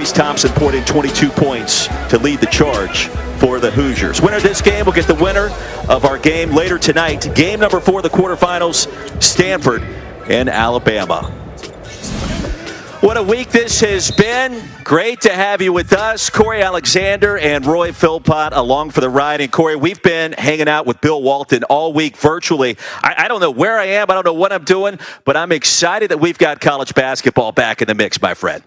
Chase Thompson poured in 22 points to lead the charge for the Hoosiers. Winner of this game will get the winner of our game later tonight. Game number 4 of the quarterfinals, Stanford and Alabama. What a week this has been. Great to have you with us. Corey Alexander and Roy Philpott along for the ride. And Corey, we've been hanging out with Bill Walton all week virtually. I don't know where I am. I don't know what I'm doing, but I'm excited that we've got college basketball back in the mix, my friend.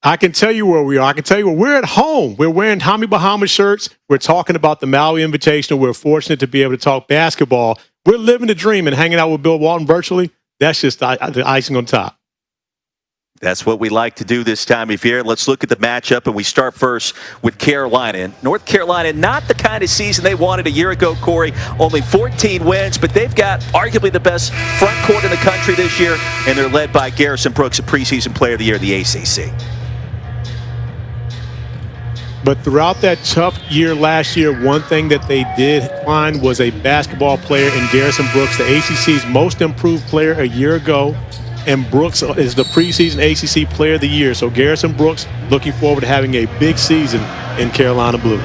I can tell you where we are. I can tell you where we're at home. We're wearing Tommy Bahama shirts. We're talking about the Maui Invitational. We're fortunate to be able to talk basketball. We're living the dream and hanging out with Bill Walton virtually. That's just the icing on top. That's what we like to do this time of year. Let's look at the matchup, and we start first with Carolina. And North Carolina, not the kind of season they wanted a year ago, Corey. Only 14 wins, but they've got arguably the best front court in the country this year, and they're led by Garrison Brooks, a preseason player of the year in the ACC. But throughout that tough year last year, one thing that they did find was a basketball player in Garrison Brooks, the ACC's most improved player a year ago. And Brooks is the preseason ACC player of the year. So Garrison Brooks looking forward to having a big season in Carolina Blue. The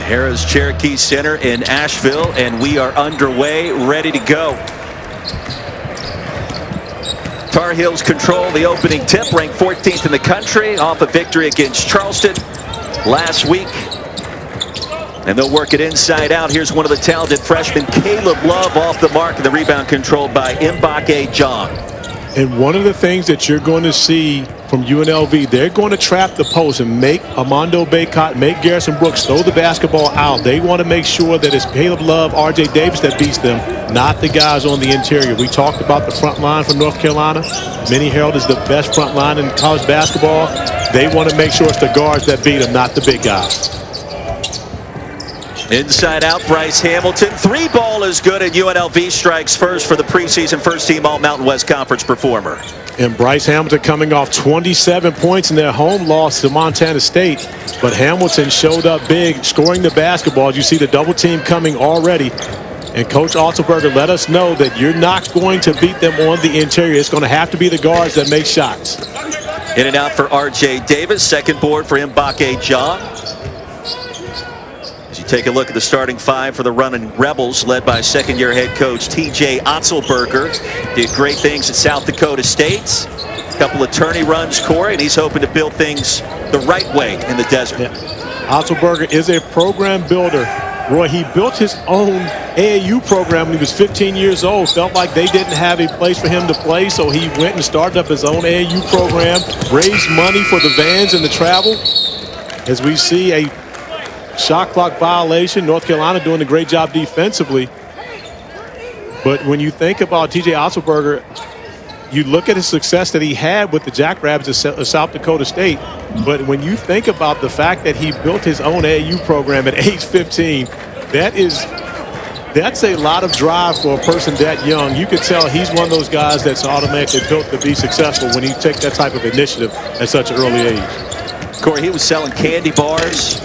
Harrah's Cherokee Center in Asheville, and we are underway, ready to go. Tar Heels control the opening tip, ranked 14th in the country, off a victory against Charleston last week. And they'll work it inside out. Here's one of the talented freshmen, Caleb Love, off the mark, and the rebound controlled by Mbake John. And one of the things that you're going to see from UNLV, they're going to trap the post and make Armando Bacot, make Garrison Brooks throw the basketball out. They want to make sure that it's Caleb Love, RJ Davis that beats them, not the guys on the interior. We talked about the front line for North Carolina. Minnie Herald is the best front line in college basketball. They want to make sure it's the guards that beat them, not the big guys. Inside out, Bryce Hamilton. 3-ball is good, and UNLV strikes first for the preseason first-team All-Mountain West Conference performer. And Bryce Hamilton coming off 27 points in their home loss to Montana State. But Hamilton showed up big, scoring the basketball. You see the double team coming already. And Coach Otzelberger let us know that you're not going to beat them on the interior. It's going to have to be the guards that make shots. In and out for RJ Davis. Second board for Mbake John. As you take a look at the starting five for the running Rebels, led by second-year head coach T.J. Otzelberger. Did great things at South Dakota State. A couple of tourney runs, Corey, and he's hoping to build things the right way in the desert. Yeah. Otzelberger is a program builder. Roy, he built his own AAU program when he was 15 years old. Felt like they didn't have a place for him to play, so he went and started up his own AAU program, raised money for the vans and the travel. As we see a shot clock violation, North Carolina doing a great job defensively. But when you think about T.J. Otzelberger, you look at his success that he had with the Jackrabbits of South Dakota State. But when you think about the fact that he built his own AAU program at age 15, that's a lot of drive for a person that young. You could tell he's one of those guys that's automatically built to be successful when he takes that type of initiative at such an early age. Corey, he was selling candy bars,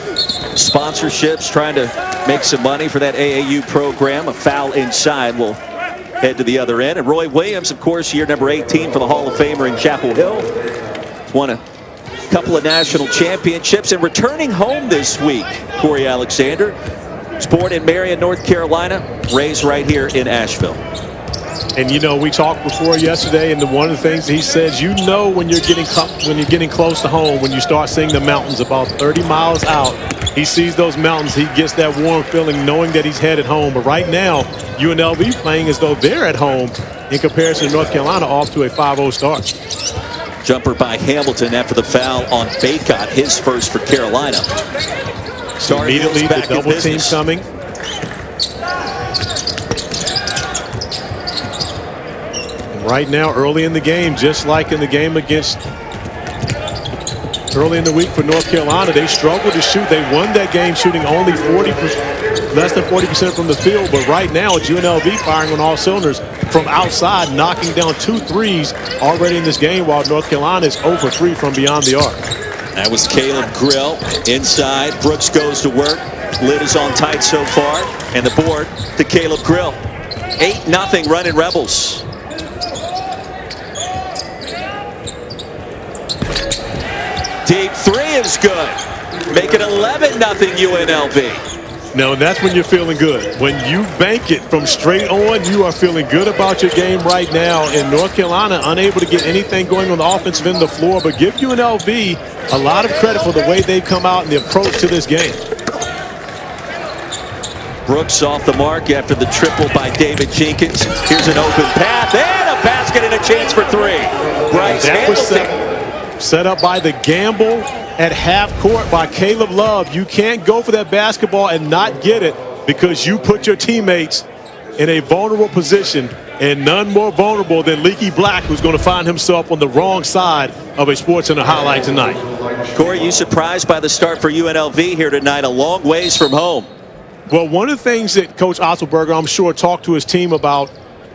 sponsorships, trying to make some money for that AAU program. A foul inside will head to the other end. And Roy Williams, of course, year number 18 for the Hall of Famer in Chapel Hill. Won a couple of national championships and returning home this week, Corey Alexander. Was born in Marion, North Carolina, raised right here in Asheville. And you know, we talked before yesterday, and one of the things he says, you know, when you're getting close to home, when you start seeing the mountains about 30 miles out, he sees those mountains, he gets that warm feeling knowing that he's headed home. But right now, UNLV playing as though they're at home in comparison to North Carolina, off to a 5-0 start. Jumper by Hamilton after the foul on Bacot, his first for Carolina. So immediately the double team coming. Right now, early in the game, just like in the game against early in the week for North Carolina, they struggled to shoot. They won that game shooting only 40%, less than 40% from the field. But right now, it's UNLV firing on all cylinders from outside, knocking down 2 threes already in this game, while North Carolina is 0 for 3 from beyond the arc. That was Caleb Grill inside. Brooks goes to work. Lid is on tight so far, and the board to Caleb Grill. 8-0 running Rebels. is good. Make it 11-0 UNLV. Now, that's when you're feeling good. When you bank it from straight on, you are feeling good about your game right now. And North Carolina unable to get anything going on the offensive end of the floor, but give UNLV a lot of credit for the way they've come out and the approach to this game. Brooks off the mark after the triple by David Jenkins. Here's an open path and a basket and a chance for three. Bryce That was Hamilton. set up by the gamble at half court by Caleb Love. You can't go for that basketball and not get it because you put your teammates in a vulnerable position, and none more vulnerable than Leaky Black, who's going to find himself on the wrong side of a SportsCenter highlight tonight. Corey, you surprised by the start for UNLV here tonight, a long ways from home? Well, one of the things that Coach Otzelberger, I'm sure, talked to his team about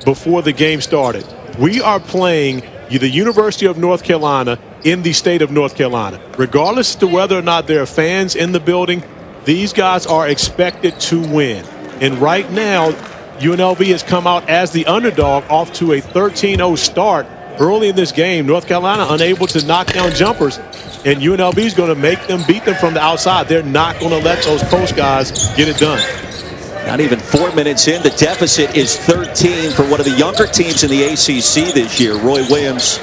before the game started, we are playing the University of North Carolina in the state of North Carolina. Regardless as to whether or not there are fans in the building, these guys are expected to win. And right now, UNLV has come out as the underdog off to a 13-0 start early in this game. North Carolina unable to knock down jumpers, and UNLV is going to beat them from the outside. They're not going to let those post guys get it done. Not even 4 minutes in, the deficit is 13 for one of the younger teams in the ACC this year. Roy Williams,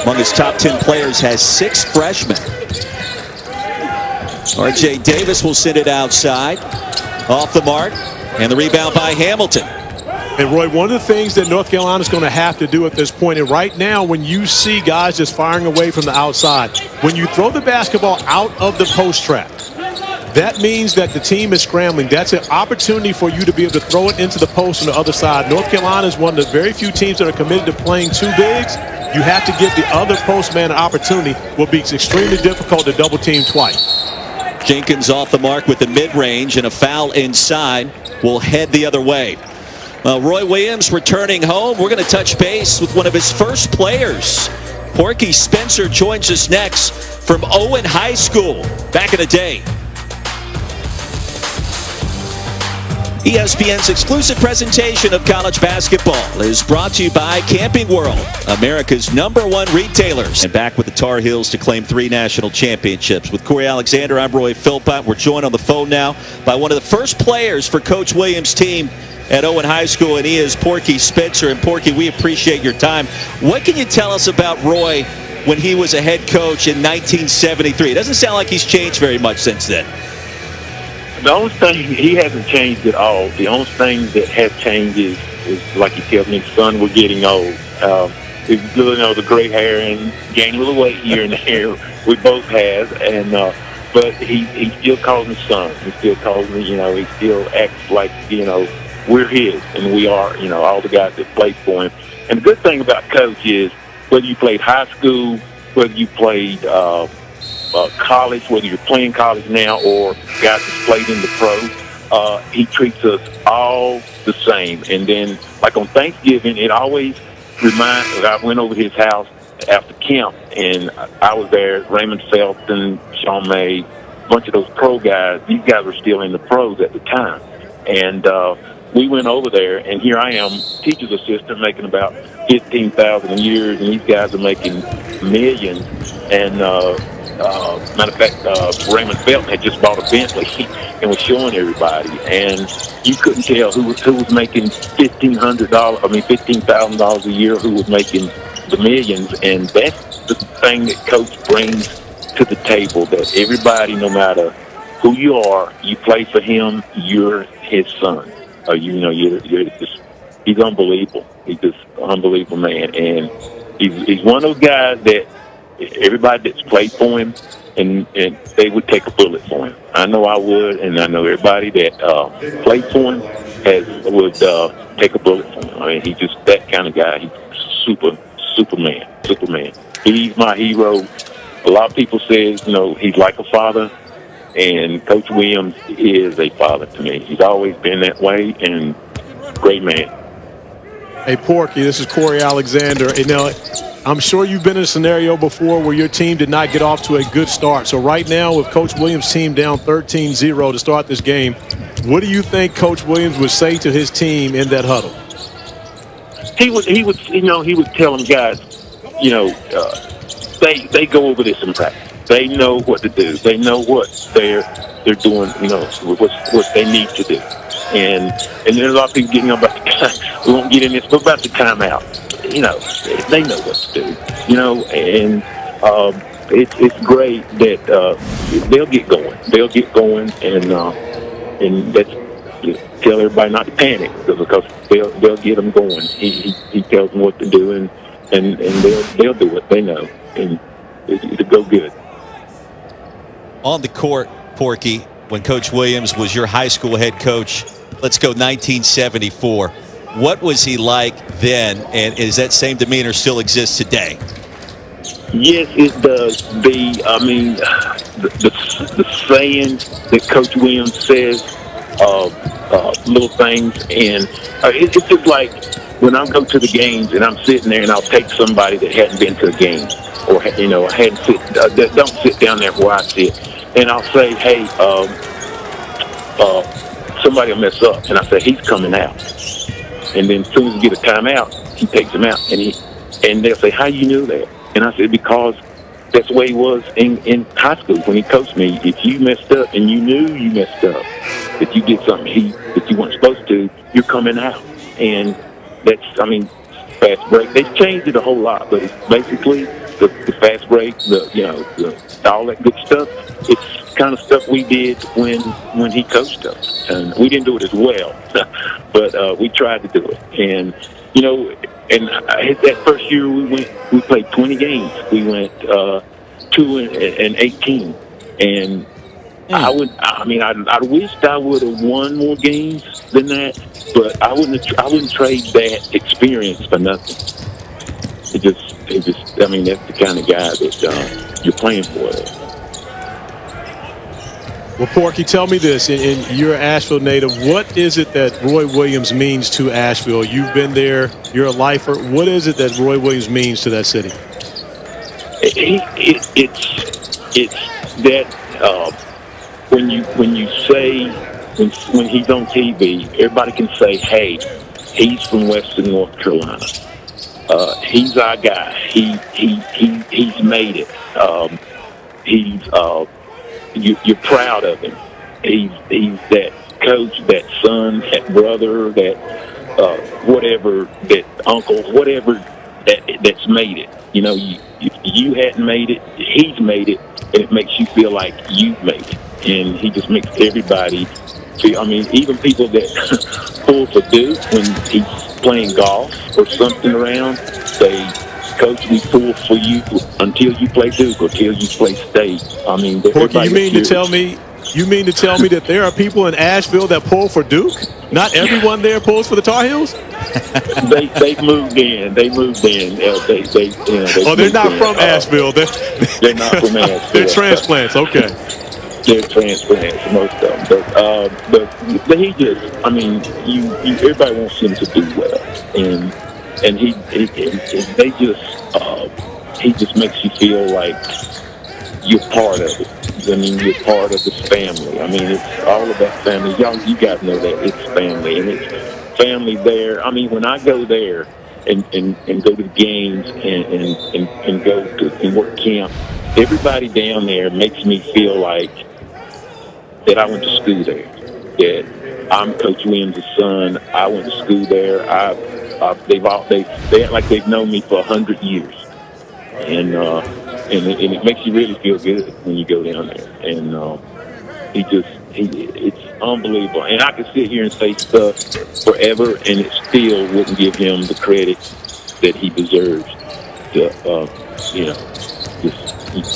among his top 10 players, has 6 freshmen. R.J. Davis will send it outside. Off the mark, and the rebound by Hamilton. And, Roy, one of the things that North Carolina is going to have to do at this point, and right now when you see guys just firing away from the outside, when you throw the basketball out of the post trap, that means that the team is scrambling. That's an opportunity for you to be able to throw it into the post on the other side. North Carolina is one of the very few teams that are committed to playing two bigs. You have to give the other post man an opportunity. Will be extremely difficult to double team twice. Jenkins off the mark with the mid-range, and a foul inside will head the other way. Roy Williams returning home. We're going to touch base with one of his first players. Porky Spencer joins us next from Owen High School back in the day. ESPN's exclusive presentation of college basketball is brought to you by Camping World, America's #1 retailers. And back with the Tar Heels to claim 3 national championships. With Corey Alexander, I'm Roy Philpott. We're joined on the phone now by one of the first players for Coach Williams' team at Owen High School, and he is Porky Spencer. And Porky, we appreciate your time. What can you tell us about Roy when he was a head coach in 1973? It doesn't sound like he's changed very much since then. The only thing, he hasn't changed at all. The only thing that has changed is like he tells me, son, we're getting old. The gray hair and gained a little weight here and there. We both have, and but he still calls me son. He still calls me, he still acts like, we're his, and we are, all the guys that played for him. And the good thing about Coach is whether you played high school, whether you played college, whether you're playing college now or guys that played in the pro, he treats us all the same. And then, like on Thanksgiving, it always reminds. I went over to his house after camp, and I was there. Raymond Felton, Sean May, a bunch of those pro guys. These guys were still in the pros at the time, and we went over there. And here I am, teacher's assistant, making about $15,000 a year, and these guys are making millions. And matter of fact, Raymond Felton had just bought a Bentley and was showing everybody, and you couldn't tell who was making $15,000 a year, who was making the millions. And that's the thing that Coach brings to the table, that everybody, no matter who you are, you play for him, you're his son. He's unbelievable. He's just an unbelievable man, and he's one of those guys that everybody that's played for him, and they would take a bullet for him. I know I would, and I know everybody that played for him would take a bullet for him. I mean, he's just that kind of guy. He's Superman. He's my hero. A lot of people say, he's like a father, and Coach Williams is a father to me. He's always been that way, and great man. Hey, Porky, this is Corey Alexander. I'm sure you've been in a scenario before where your team did not get off to a good start. So right now, with Coach Williams' team down 13-0 to start this game, what do you think Coach Williams would say to his team in that huddle? He would tell them guys, they go over this in practice. They know what to do. They know what they're doing. You know what they need to do. And there's a lot of people getting about the we won't get in this, but about the timeout. You know, they know what to do. You know, and it's great that they'll get going. They'll get going, and that's tell everybody not to panic because they'll get them going. He tells them what to do, and they'll do it. They know, and it'll go good. On the court, Porky, when Coach Williams was your high school head coach, let's go 1974. What was he like then, and is that same demeanor still exists today? Yes, it does. The sayings that Coach Williams says, little things, and it's just like when I go to the games and I'm sitting there and I'll take somebody that hadn't been to a game, or that don't sit down there where I sit, and I'll say, hey, somebody will mess up, and I say he's coming out, and then as soon as we get a timeout, he takes him out, and they'll say, how you knew that? And I said, because that's the way he was in high school when he coached me. If you messed up and you knew you messed up, if you did something that you weren't supposed to, you're coming out. And that's, fast break. They've changed it a whole lot, but it's basically the fast break, all that good stuff. It's kind of stuff we did when he coached us, and we didn't do it as well, but we tried to do it. And and that first year we played 20 games. We went 2-18, and I wished I would have won more games than that, but I wouldn't trade that experience for nothing. It just that's the kind of guy that you're playing for. Well, Porky, tell me this, and you're an Asheville native. What is it that Roy Williams means to Asheville? You've been there. You're a lifer. What is it that Roy Williams means to that city? It's that when he's on TV, everybody can say, "Hey, he's from Western North Carolina. He's our guy. He's made it. You're proud of him. He's that coach, that son, that brother, that whatever, that uncle, whatever that's made it. If you hadn't made it, he's made it, and it makes you feel like you've made it. And he just makes everybody feel. Even people that pull for Duke when he's playing golf or something around, say, Coach, we pull for you until you play Duke or until you play State. Porky, you mean to tell me that there are people in Asheville that pull for Duke? Not everyone there pulls for the Tar Heels? They've moved in. They're not from Asheville. They're not from Asheville. They're transplants. Okay. They're transplants, most of them. But he just, everybody wants him to do well, and he just makes you feel like you're part of it. You're part of this family. It's all about family. Y'all, you guys know that it's family, and it's family there. When I go there and go to the games and go to work camp, everybody down there makes me feel like that I went to school there. That I'm Coach Williams' son. I went to school there. They act like they've known me for 100 years, and it makes you really feel good when you go down there. And it's unbelievable. And I could sit here and say stuff forever, and it still wouldn't give him the credit that he deserves. Just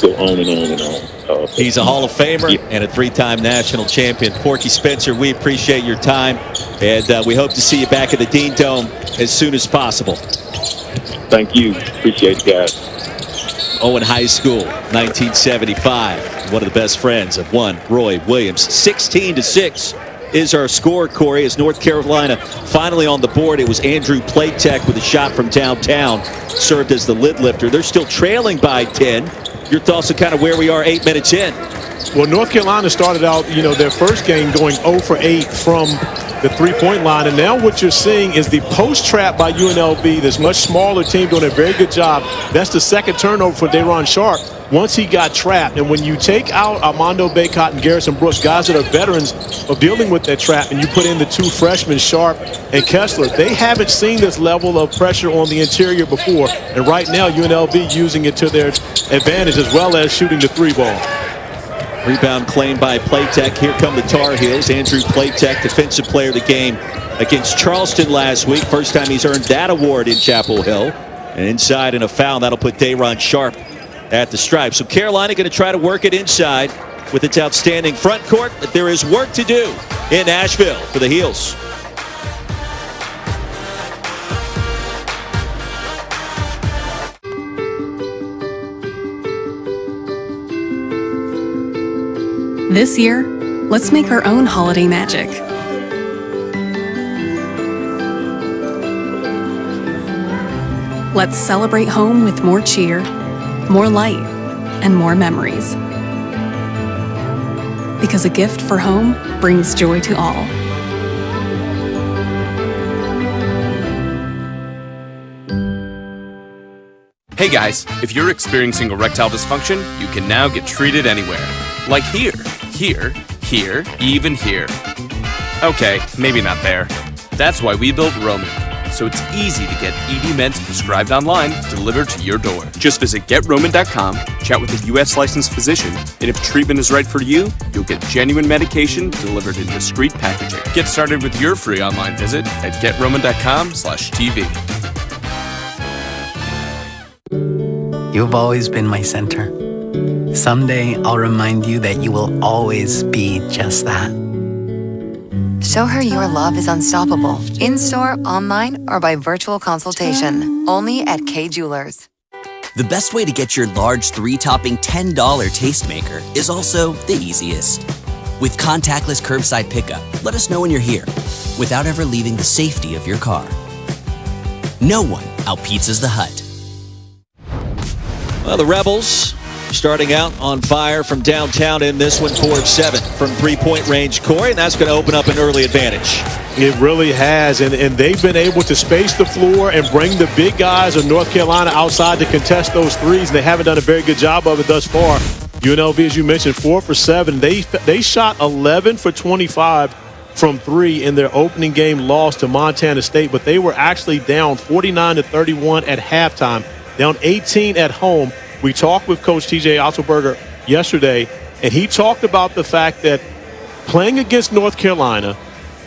go on and on and on. He's a Hall of Famer and a three-time national champion. Porky Spencer, we appreciate your time, and we hope to see you back at the Dean Dome as soon as possible. Thank you. Appreciate it, guys. Owen High School, 1975. One of the best friends of one Roy Williams. 16-6 is our score, Corey, as North Carolina finally on the board. It was Andrew Platek with a shot from downtown, served as the lid lifter. They're still trailing by 10. Your thoughts on kind of where we are 8 minutes in? Well, North Carolina started out, their first game going 0 for 8 from the three-point line. And now what you're seeing is the post trap by UNLV, this much smaller team doing a very good job. That's the second turnover for Day'Ron Sharpe once he got trapped. And when you take out Armando Bacot and Garrison Brooks, guys that are veterans of dealing with that trap, and you put in the two freshmen, Sharpe and Kessler, they haven't seen this level of pressure on the interior before. And right now, UNLV using it to their advantage as well as shooting the three ball. Rebound claimed by Platek. Here come the Tar Heels. Andrew Platek, Defensive Player of the Game against Charleston last week. First time he's earned that award in Chapel Hill. And inside and a foul. That'll put Day'Ron Sharpe at the stripe. So Carolina going to try to work it inside with its outstanding front court. But there is work to do in Nashville for the Heels. This year, let's make our own holiday magic. Let's celebrate home with more cheer, more light, and more memories. Because a gift for home brings joy to all. Hey guys, if you're experiencing erectile dysfunction, you can now get treated anywhere. Like here, here, here, even here. Okay, maybe not there. That's why we built Roman. So it's easy to get ED meds prescribed online delivered to your door. Just visit GetRoman.com, chat with a U.S. licensed physician, and if treatment is right for you, you'll get genuine medication delivered in discreet packaging. Get started with your free online visit at GetRoman.com/TV. You've always been my center. Someday, I'll remind you that you will always be just that. Show her your love is unstoppable. In-store, online, or by virtual consultation. Only at Kay Jewelers. The best way to get your large 3-topping $10 tastemaker is also the easiest. With contactless curbside pickup, let us know when you're here, without ever leaving the safety of your car. No one out-pizzas the Hut. Well, the Rebels starting out on fire from downtown in this one, 4-7 from three-point range, Corey, and that's going to open up an early advantage. It really has, and they've been able to space the floor and bring the big guys of North Carolina outside to contest those threes. They haven't done a very good job of it thus far. UNLV, as you mentioned, 4 for 7. They shot 11 for 25 from three in their opening game loss to Montana State, but they were actually down 49-31 at halftime, down 18 at home. We talked with Coach TJ Otzelberger yesterday, and he talked about the fact that playing against North Carolina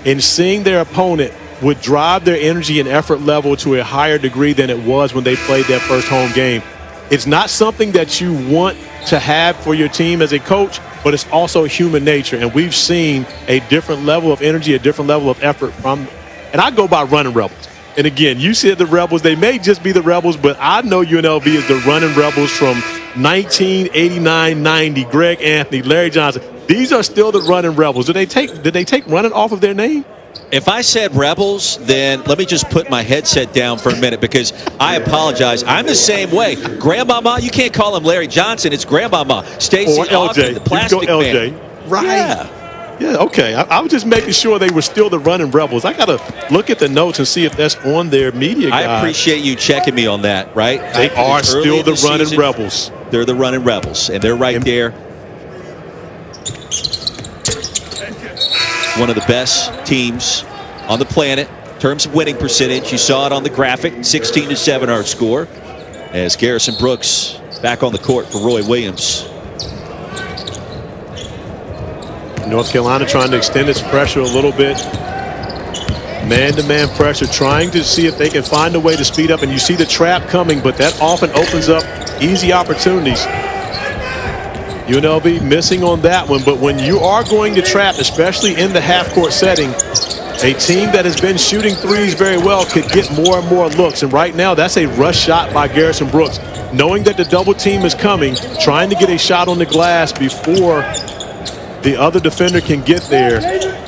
and seeing their opponent would drive their energy and effort level to a higher degree than it was when they played their first home game. It's not something that you want to have for your team as a coach, but it's also human nature, and we've seen a different level of energy, a different level of effort from, and I go by running Rebels. And again, you said the Rebels, they may just be the Rebels, but I know UNLV is the running Rebels from 1989-90, Greg Anthony, Larry Johnson. These are still the running Rebels. Did they take running off of their name? If I said Rebels, then let me just put my headset down for a minute because I apologize. I'm the same way. Grandmama, you can't call him Larry Johnson. It's Grandmama. Stacey Austin, the Plastic LJ. Man. Right. Yeah, okay. I was just making sure they were still the running Rebels. I got to look at the notes and see if that's on their media guide. I appreciate you checking me on that, right? They are still the running season, Rebels. They're the running Rebels, and they're right there. One of the best teams on the planet in terms of winning percentage. You saw it on the graphic, 16-7 our score, as Garrison Brooks back on the court for Roy Williams. North Carolina trying to extend its pressure a little bit. Man-to-man pressure, trying to see if they can find a way to speed up. And you see the trap coming, but that often opens up easy opportunities. UNLV missing on that one, but when you are going to trap, especially in the half-court setting, a team that has been shooting threes very well could get more and more looks. And right now, that's a rush shot by Garrison Brooks. Knowing that the double team is coming, trying to get a shot on the glass before the other defender can get there.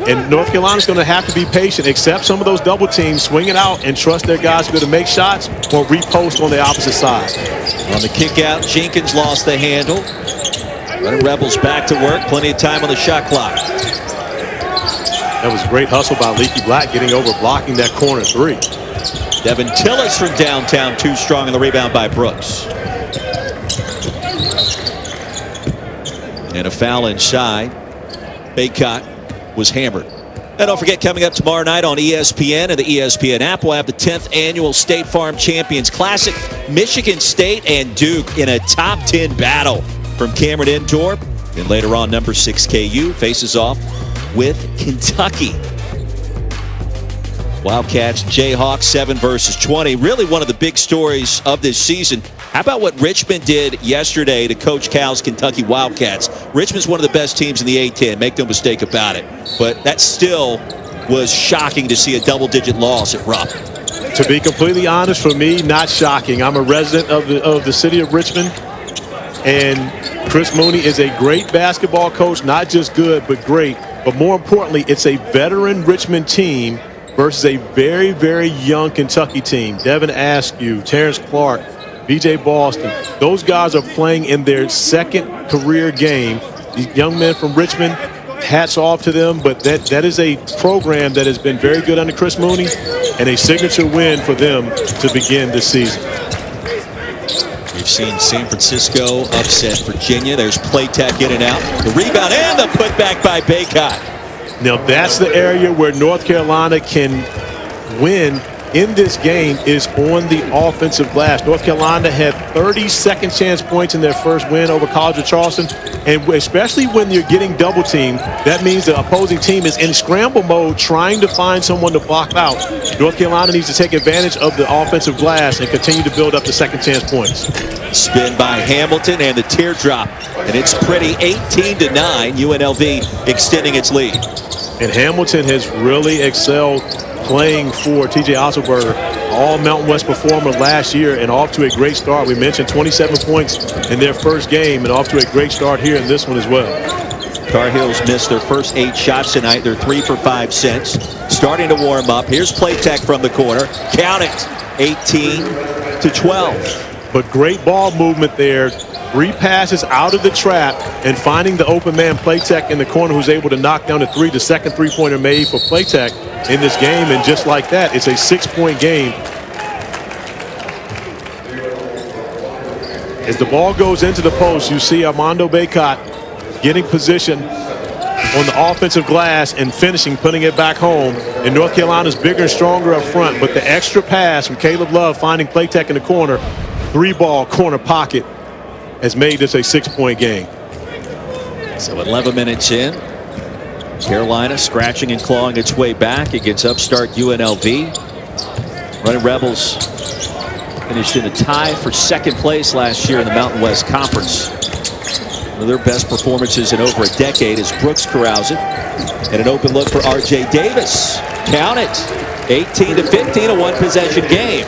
And North Carolina's going to have to be patient, accept some of those double teams, swing it out, and trust their guys to be able to make shots or repost on the opposite side. On the kick out, Jenkins lost the handle. Running Rebels back to work. Plenty of time on the shot clock. That was great hustle by Leaky Black, getting over, blocking that corner three. Devin Tillis from downtown, too strong on the rebound by Brooks. And a foul inside. Baycott was hammered. And don't forget, coming up tomorrow night on ESPN and the ESPN app, we'll have the 10th annual State Farm Champions Classic. Michigan State and Duke in a top 10 battle from Cameron Indoor. And later on, number 6 KU faces off with Kentucky. Wildcats, Jayhawks, 7 versus 20. Really one of the big stories of this season. How about what Richmond did yesterday to Coach Cal's Kentucky Wildcats? Richmond's one of the best teams in the A-10, make no mistake about it. But that still was shocking to see a double-digit loss at Rupp. To be completely honest, for me, not shocking. I'm a resident of the city of Richmond, and Chris Mooney is a great basketball coach, not just good, but great. But more importantly, it's a veteran Richmond team versus a very, very young Kentucky team. Devin Askew, Terrence Clark, B.J. Boston. Those guys are playing in their second career game. These young men from Richmond, hats off to them, but that is a program that has been very good under Chris Mooney and a signature win for them to begin this season. We've seen San Francisco upset Virginia. There's Playtech in and out. The rebound and the putback by Baycott. Now that's the area where North Carolina can win in this game, is on the offensive glass. North Carolina had 30 second chance points in their first win over College of Charleston, and especially when you're getting double teamed, that means the opposing team is in scramble mode trying to find someone to block out. North Carolina needs to take advantage of the offensive glass and continue to build up the second chance points. Spin by Hamilton and the teardrop, and it's pretty. 18-9, UNLV extending its lead. And Hamilton has really excelled playing for TJ Otzelberger, all Mountain West performer last year, and off to a great start. We mentioned 27 points in their first game, and off to a great start here in this one as well. Tar Heels missed their first 8 shots tonight. They're 3 for 5 since. Starting to warm up. Here's Playtech from the corner. Count it. 18-12. But great ball movement there. 3 passes out of the trap and finding the open man Playtech in the corner, who's able to knock down the 3. The second three-pointer made for Playtech in this game, and just like that, it's a 6-point game. As the ball goes into the post, you see Armando Baycott getting position on the offensive glass and finishing, putting it back home. And North Carolina's bigger and stronger up front, but the extra pass from Caleb Love finding Playtech in the corner, 3-ball corner pocket, has made this a 6-point game. So 11 minutes in, Carolina scratching and clawing its way back against upstart UNLV. Running Rebels finished in a tie for second place last year in the Mountain West Conference. One of their best performances in over a decade as Brooks corrals it. And an open look for R.J. Davis. Count it. 18-15, a one-possession game.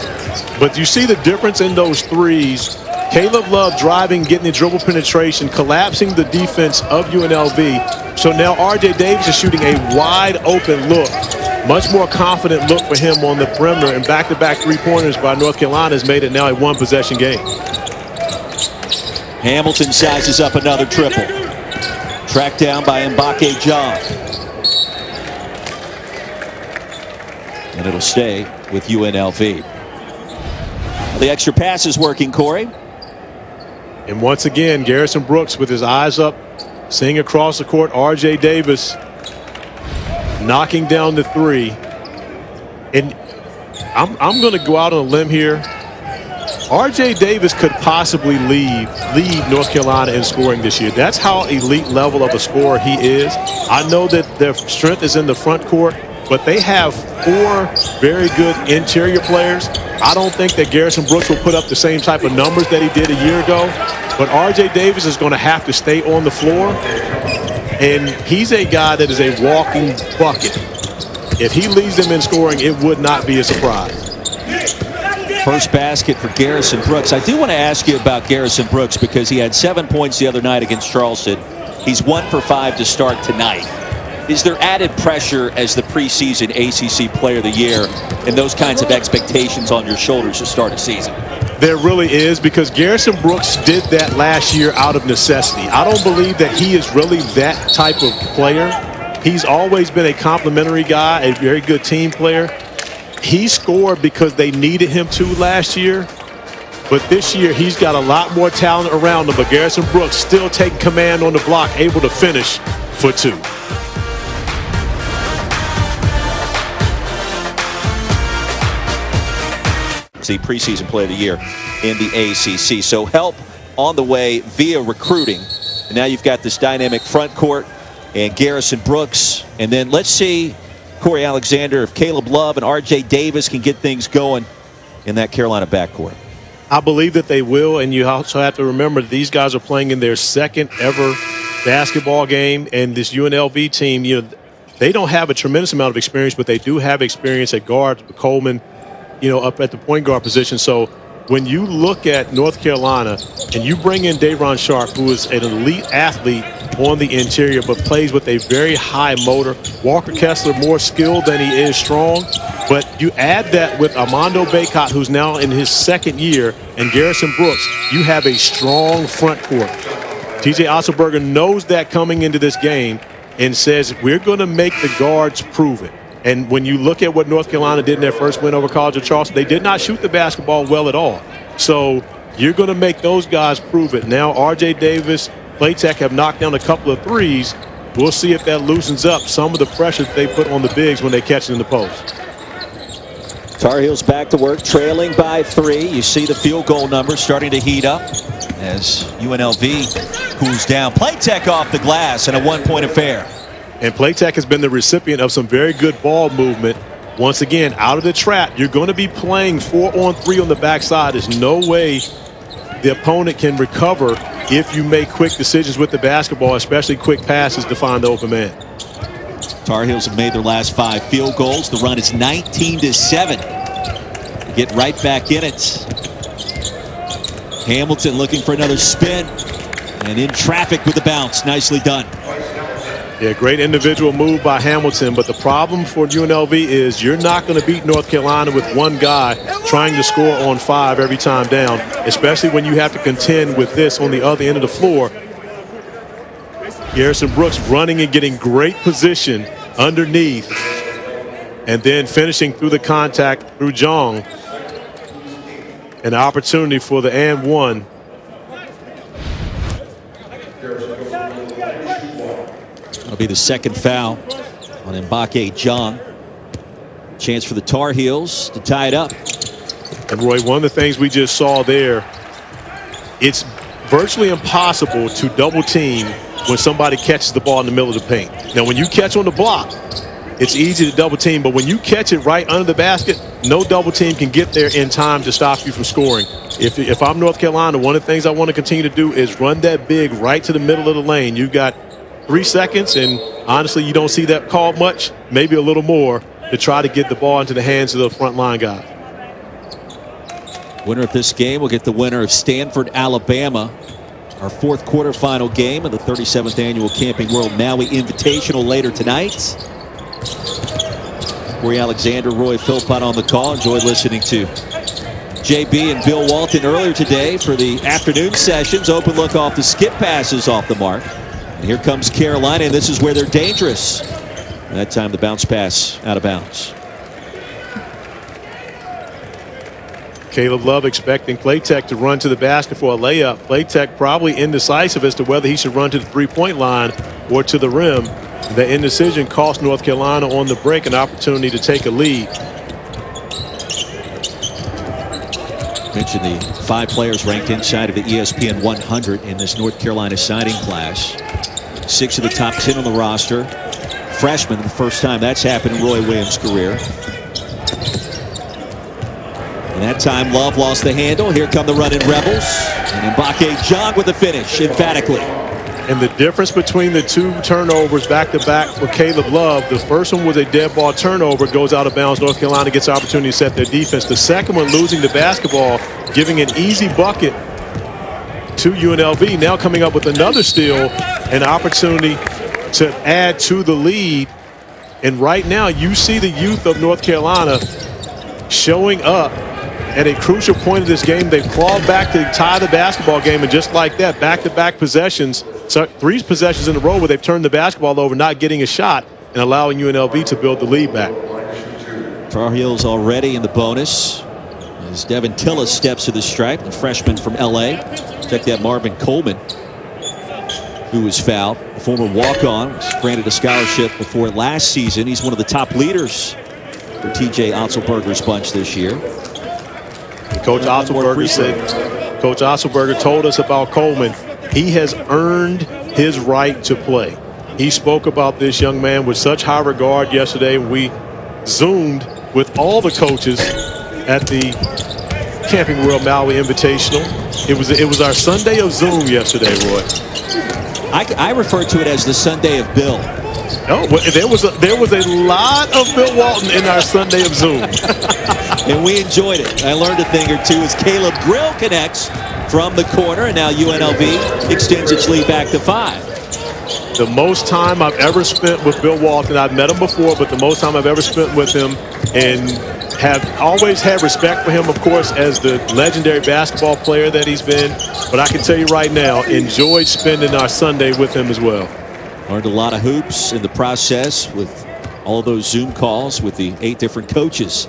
But you see the difference in those threes. Caleb Love driving, getting the dribble penetration, collapsing the defense of UNLV. So now R.J. Davis is shooting a wide open look. Much more confident look for him on the perimeter, and back-to-back three-pointers by North Carolina has made it now a one-possession game. Hamilton sizes up another triple. Tracked down by Mbake John. And it'll stay with UNLV. The extra pass is working, Corey. And once again, Garrison Brooks with his eyes up, seeing across the court, R.J. Davis knocking down the 3. And I'm going to go out on a limb here. R.J. Davis could possibly lead North Carolina in scoring this year. That's how elite level of a scorer he is. I know that their strength is in the front court, but they have 4 very good interior players. I don't think that Garrison Brooks will put up the same type of numbers that he did a year ago, but R.J. Davis is going to have to stay on the floor, and he's a guy that is a walking bucket. If he leads them in scoring, it would not be a surprise. First basket for Garrison Brooks. I do want to ask you about Garrison Brooks because he had 7 points the other night against Charleston. He's 1 for 5 to start tonight. Is there added pressure as the preseason ACC Player of the Year and those kinds of expectations on your shoulders to start a season? There really is, because Garrison Brooks did that last year out of necessity. I don't believe that he is really that type of player. He's always been a complimentary guy, a very good team player. He scored because they needed him to last year. But this year, he's got a lot more talent around him. But Garrison Brooks still taking command on the block, able to finish for 2. The preseason player of the year in the ACC. So help on the way via recruiting. And now you've got this dynamic front court and Garrison Brooks. And then let's see, Corey Alexander, if Caleb Love and R.J. Davis can get things going in that Carolina backcourt. I believe that they will, and you also have to remember that these guys are playing in their second ever basketball game, and this UNLV team, you know, they don't have a tremendous amount of experience, but they do have experience at guard. Coleman, you know, up at the point guard position. So when you look at North Carolina and you bring in Day'Ron Sharp, who is an elite athlete on the interior but plays with a very high motor. Walker Kessler more skilled than he is strong. But you add that with Armando Bacot, who's now in his second year, and Garrison Brooks, you have a strong front court. TJ Otzelberger knows that coming into this game and says, we're going to make the guards prove it. And when you look at what North Carolina did in their first win over College of Charleston, they did not shoot the basketball well at all. So you're going to make those guys prove it. Now R.J. Davis, Playtech have knocked down a couple of threes. We'll see if that loosens up some of the pressure that they put on the bigs when they catch it in the post. Tar Heels back to work, trailing by 3. You see the field goal numbers starting to heat up as UNLV cools down. Playtech off the glass and a one-point affair. And Playtech has been the recipient of some very good ball movement. Once again, out of the trap, you're going to be playing 4-on-3 on the backside. There's no way the opponent can recover if you make quick decisions with the basketball, especially quick passes to find the open man. Tar Heels have made their last 5 field goals. The run is 19-7. Get right back in it. Hamilton looking for another spin and in traffic with the bounce. Nicely done. Yeah, great individual move by Hamilton, but the problem for UNLV is you're not going to beat North Carolina with one guy trying to score on 5 every time down, especially when you have to contend with this on the other end of the floor. Garrison Brooks running and getting great position underneath and then finishing through the contact through Jong. An opportunity for the and one. That'll be the second foul on Mbake Jong. Chance for the Tar Heels to tie it up. And Roy, one of the things we just saw there, it's virtually impossible to double team when somebody catches the ball in the middle of the paint. Now, when you catch on the block, it's easy to double team, but when you catch it right under the basket, no double team can get there in time to stop you from scoring. If I'm North Carolina, one of the things I want to continue to do is run that big right to the middle of the lane. You've got 3 seconds, and honestly, you don't see that called much, maybe a little more, to try to get the ball into the hands of the front line guy. Winner of this game will get the winner of Stanford, Alabama. Our 4th quarterfinal game of the 37th annual Camping World Maui Invitational later tonight. Corey Alexander, Roy Philpott on the call. Enjoyed listening to JB and Bill Walton earlier today for the afternoon sessions. Open look off the skip passes off the mark. And here comes Carolina, and this is where they're dangerous. And that time the bounce pass out of bounds. Caleb Love expecting Playtech to run to the basket for a layup. Playtech probably indecisive as to whether he should run to the three-point line or to the rim. The indecision cost North Carolina on the break an opportunity to take a lead. Mentioned the 5 players ranked inside of the ESPN 100 in this North Carolina signing class. 6 of the top 10 on the roster. Freshmen, the first time that's happened in Roy Williams' career. And that time Love lost the handle. Here come the running Rebels. And Mbake Jong with the finish emphatically. And the difference between the 2 turnovers back-to-back for Caleb Love, the first one was a dead ball turnover, goes out of bounds. North Carolina gets the opportunity to set their defense. The second one, losing the basketball, giving an easy bucket to UNLV. Now coming up with another steal, an opportunity to add to the lead. And right now, you see the youth of North Carolina showing up at a crucial point of this game. They've clawed back to tie the basketball game, and just like that, back-to-back possessions, so 3 possessions in a row where they've turned the basketball over, not getting a shot. and allowing UNLV to build the lead back. Tar Heels already in the bonus as Devin Tillis steps to the stripe, the freshman from LA. Check that, Marvin Coleman, who was fouled. The former walk-on, was granted a scholarship before last season. He's one of the top leaders for TJ Otzelberger's bunch this year. Coach Otzelberger told us about Coleman. He has earned his right to play. He spoke about this young man with such high regard yesterday. We Zoomed with all the coaches at the Camping World Maui Invitational. It was our Sunday of Zoom yesterday, Roy. I refer to it as the Sunday of Bill. No, but there was a lot of Bill Walton in our Sunday of Zoom. And we enjoyed it. I learned a thing or two as Caleb Grill connects from the corner, and now UNLV extends its lead back to 5. The most time I've ever spent with Bill Walton, I've met him before, but the most time I've ever spent with him, and have always had respect for him, of course, as the legendary basketball player that he's been. But I can tell you right now, enjoyed spending our Sunday with him as well. Learned a lot of hoops in the process with all of those Zoom calls with the 8 different coaches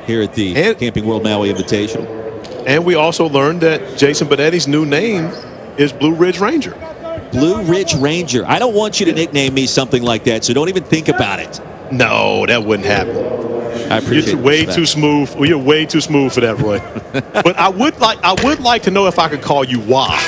here at the Camping World Maui Invitational. And we also learned that Jason Benetti's new name is Blue Ridge Ranger. Blue Ridge Ranger. I don't want you to nickname me something like that, so don't even think about it. No, that wouldn't happen. I appreciate it. You're way too smooth. Well, you're way too smooth for that, Roy. But I would like to know if I could call you Wah.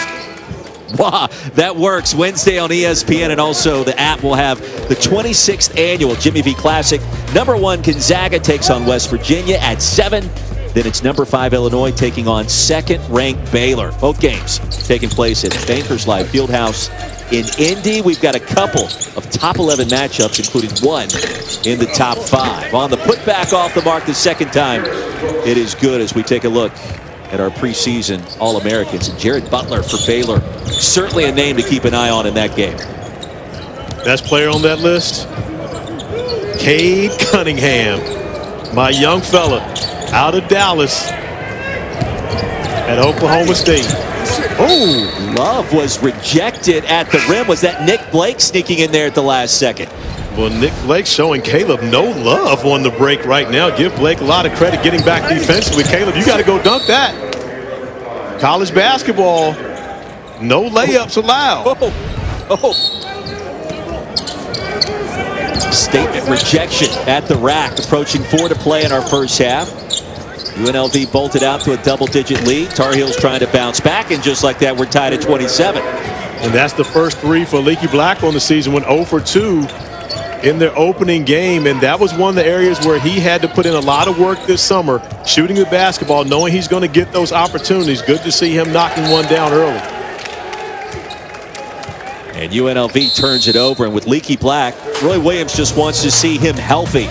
Wow, that works. Wednesday on ESPN, and also the app will have the 26th annual Jimmy V Classic. Number 1 Gonzaga takes on West Virginia at 7. Then it's number 5 Illinois taking on second-ranked Baylor. Both games taking place at Bankers Life Fieldhouse in Indy. We've got a couple of top 11 matchups, including one in the top 5. On the putback off the mark the second time, it is good as we take a look at our preseason All-Americans. And Jared Butler for Baylor, certainly a name to keep an eye on in that game. Best player on that list, Cade Cunningham, my young fella out of Dallas at Oklahoma State. Oh, Love was rejected at the rim. Was that Nick Blake sneaking in there at the last second? Well, Nick Blake showing Caleb no love on the break right now. Give Blake a lot of credit getting back defensively. Caleb, you got to go dunk that. College basketball, no layups allowed. Statement rejection at the rack. Approaching 4 to play in our first half. UNLV bolted out to a double-digit lead. Tar Heels trying to bounce back, and just like that, we're tied at 27. And that's the first 3 for Leaky Black on the season. Went 0 for 2 in their opening game, and that was one of the areas where he had to put in a lot of work this summer, shooting the basketball, knowing he's going to get those opportunities. Good to see him knocking one down early. And UNLV turns it over, and with Leaky Black, Roy Williams just wants to see him healthy.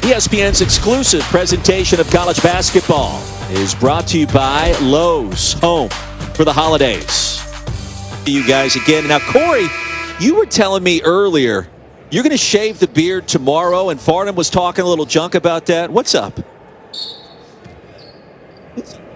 ESPN's exclusive presentation of college basketball is brought to you by Lowe's, home for the holidays. You guys again. Now, Corey, you were telling me earlier you're going to shave the beard tomorrow, and Farnham was talking a little junk about that. What's up?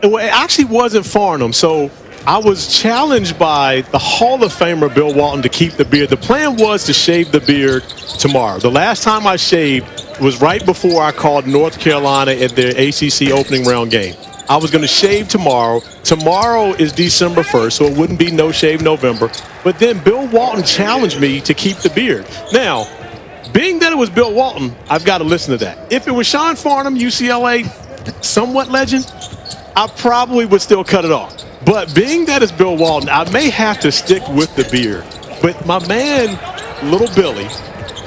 Well, it actually wasn't Farnham. So I was challenged by the Hall of Famer Bill Walton to keep the beard. The plan was to shave the beard tomorrow. The last time I shaved was right before I called North Carolina at their ACC opening round game. I was going to shave tomorrow. Tomorrow is December 1st, so it wouldn't be No Shave November. But then Bill Walton challenged me to keep the beard. Now, being that it was Bill Walton, I've got to listen to that. If it was Sean Farnham, UCLA, somewhat legend, I probably would still cut it off. But being that it's Bill Walton, I may have to stick with the beard. But my man, Little Billy,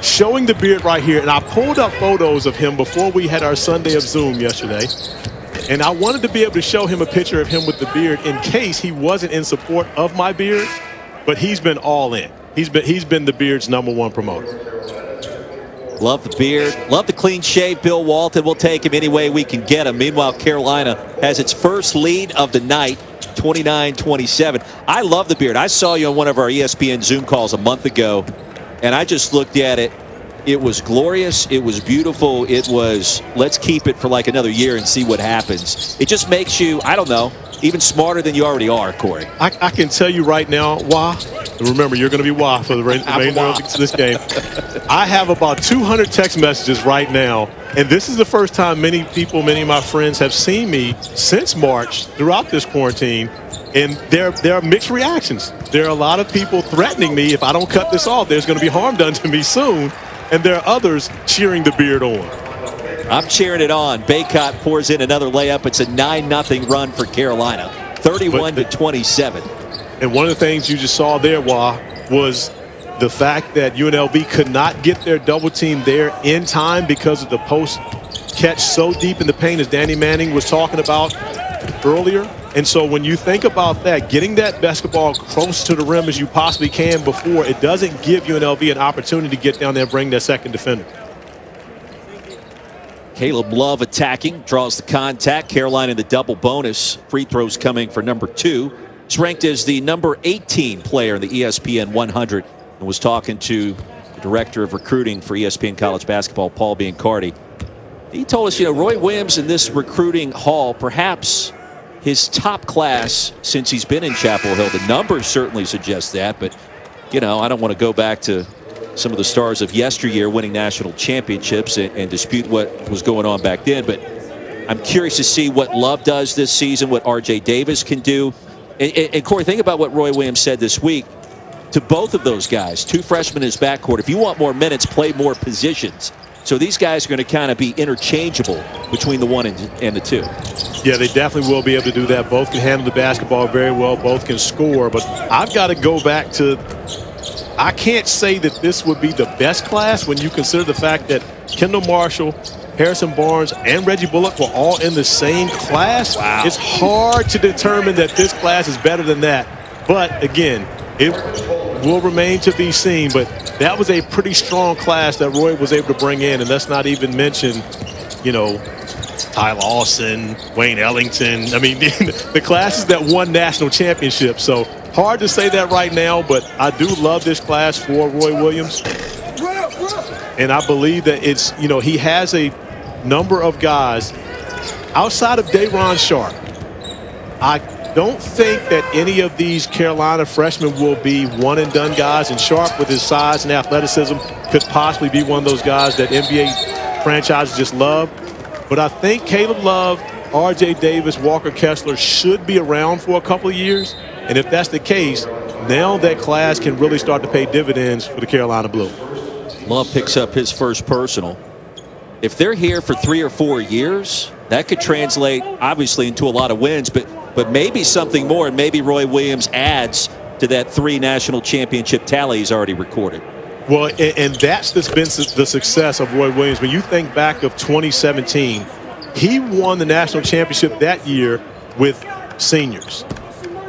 showing the beard right here, and I pulled up photos of him before we had our Sunday of Zoom yesterday, and I wanted to be able to show him a picture of him with the beard in case he wasn't in support of my beard, but he's been all in. He's been the beard's #1 promoter. Love the beard. Love the clean shave. Bill Walton. We'll take him any way we can get him. Meanwhile, Carolina has its first lead of the night, 29-27. I love the beard. I saw you on one of our ESPN Zoom calls a month ago, and I just looked at it. It was glorious. It was beautiful. It was, let's keep it for like another year and see what happens. It just makes you, I don't know, even smarter than you already are, Corey. I can tell you right now, Remember, you're going to be WA for the remainder of this game. I have about 200 text messages right now, and this is the first time many of my friends have seen me since March throughout this quarantine, and there are mixed reactions. There are a lot of people threatening me if I don't cut this off, there's going to be harm done to me soon, and there are others cheering the beard on. I'm cheering it on. Baycott pours in another layup. It's a 9-0 run for Carolina, 31-27. And one of the things you just saw there, was the fact that UNLV could not get their double team there in time because of the post catch so deep in the paint, as Danny Manning was talking about earlier. And so when you think about that, getting that basketball close to the rim as you possibly can before, it doesn't give UNLV an opportunity to get down there and bring their second defender. Caleb Love attacking, draws the contact. Carolina in the double bonus. Free throws coming for number 2. He's ranked as the number 18 player in the ESPN 100 and was talking to the director of recruiting for ESPN College Basketball, Paul Biancardi. He told us, Roy Williams in this recruiting haul, perhaps his top class since he's been in Chapel Hill. The numbers certainly suggest that, but, I don't want to go back to some of the stars of yesteryear winning national championships and dispute what was going on back then. But I'm curious to see what Love does this season, what R.J. Davis can do. And Corey, think about what Roy Williams said this week to both of those guys, 2 freshmen in his backcourt. If you want more minutes, play more positions. So these guys are going to kind of be interchangeable between the 1 and the 2. Yeah, they definitely will be able to do that. Both can handle the basketball very well. Both can score. But I've got to go back to, I can't say that this would be the best class when you consider the fact that Kendall Marshall, Harrison Barnes, and Reggie Bullock were all in the same class. Wow. It's hard to determine that this class is better than that. But, again, it will remain to be seen. But that was a pretty strong class that Roy was able to bring in. And let's not even mention, Ty Lawson, Wayne Ellington. I mean, the classes that won national championships. So hard to say that right now, but I do love this class for Roy Williams. And I believe that it's, he has a number of guys outside of Day'Ron Sharpe. I don't think that any of these Carolina freshmen will be one-and-done guys, and Sharpe, with his size and athleticism, could possibly be one of those guys that NBA franchises just love. But I think Caleb Love, R.J. Davis, Walker Kessler should be around for a couple of years. And if that's the case, now that class can really start to pay dividends for the Carolina Blue. Love picks up his first personal. If they're here for 3 or 4 years, that could translate obviously into a lot of wins, but maybe something more, and maybe Roy Williams adds to that 3 national championship tally he's already recorded. Well, and that's been the success of Roy Williams. When you think back of 2017, he won the national championship that year with seniors.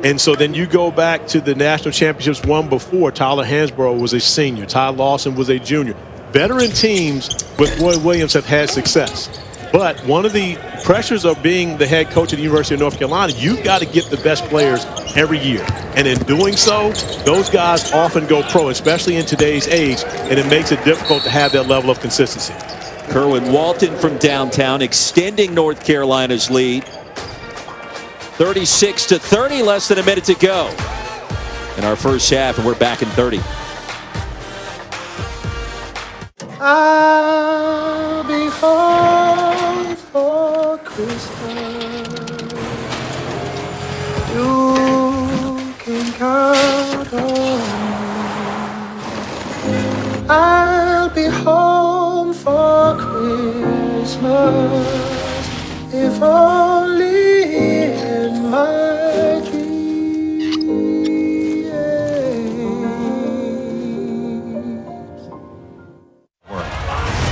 And so then you go back to the national championships won before. Tyler Hansborough was a senior. Ty Lawson was a junior. Veteran teams with Roy Williams have had success. But one of the pressures of being the head coach at the University of North Carolina, you've got to get the best players every year. And in doing so, those guys often go pro, especially in today's age, and it makes it difficult to have that level of consistency. Kerwin Walton from downtown extending North Carolina's lead. 36-30, less than a minute to go in our first half, and we're back in 30. I'll be home for Christmas. You can count on me. I'll be home for Christmas, if only in my dreams.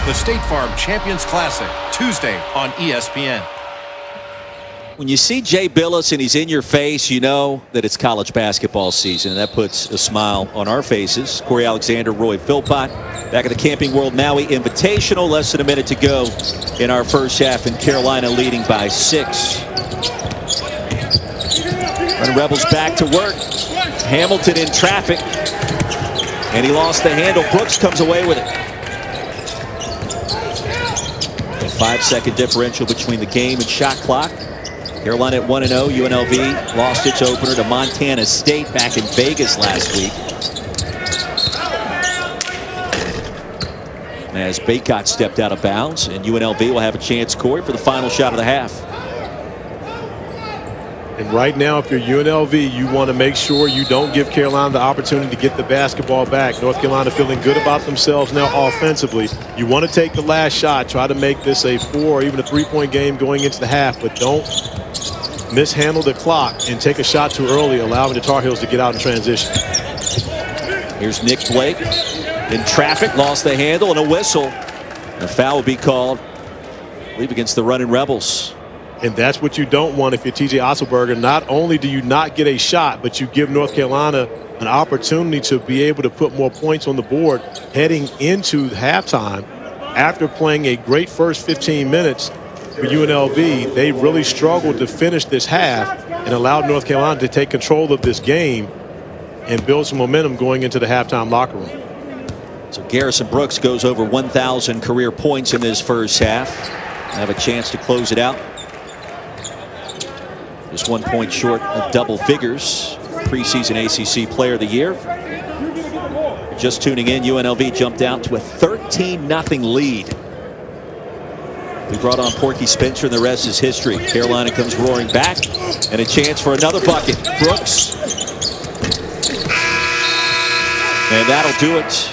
The State Farm Champions Classic, Tuesday on ESPN. When you see Jay Billis and he's in your face, you know that it's college basketball season, and that puts a smile on our faces. Corey Alexander, Roy Philpott, back at the Camping World Maui Invitational. Less than a minute to go in our first half, and Carolina leading by 6. Running Rebels back to work. Hamilton in traffic, and he lost the handle. Brooks comes away with it. A 5-second differential between the game and shot clock. Carolina at 1-0. UNLV lost its opener to Montana State back in Vegas last week. As Baycott stepped out of bounds, and UNLV will have a chance, Corey, for the final shot of the half. And right now, if you're UNLV, you want to make sure you don't give Carolina the opportunity to get the basketball back. North Carolina feeling good about themselves now offensively. You want to take the last shot, try to make this a 4 or even a 3-point game going into the half, but don't mishandle the clock and take a shot too early, allowing the Tar Heels to get out in transition. Here's Nick Blake in traffic, lost the handle, and a whistle. A foul will be called, I believe, against the running Rebels. And that's what you don't want if you're TJ Otzelberger. Not only do you not get a shot, but you give North Carolina an opportunity to be able to put more points on the board heading into halftime. After playing a great first 15 minutes for UNLV, they really struggled to finish this half and allowed North Carolina to take control of this game and build some momentum going into the halftime locker room. So Garrison Brooks goes over 1,000 career points in this first half. Have a chance to close it out. Just 1 point short of double figures. Preseason ACC Player of the Year. Just tuning in, UNLV jumped out to a 13-0 lead. We brought on Porky Spencer, and the rest is history. Carolina comes roaring back, and a chance for another bucket. Brooks. And that'll do it.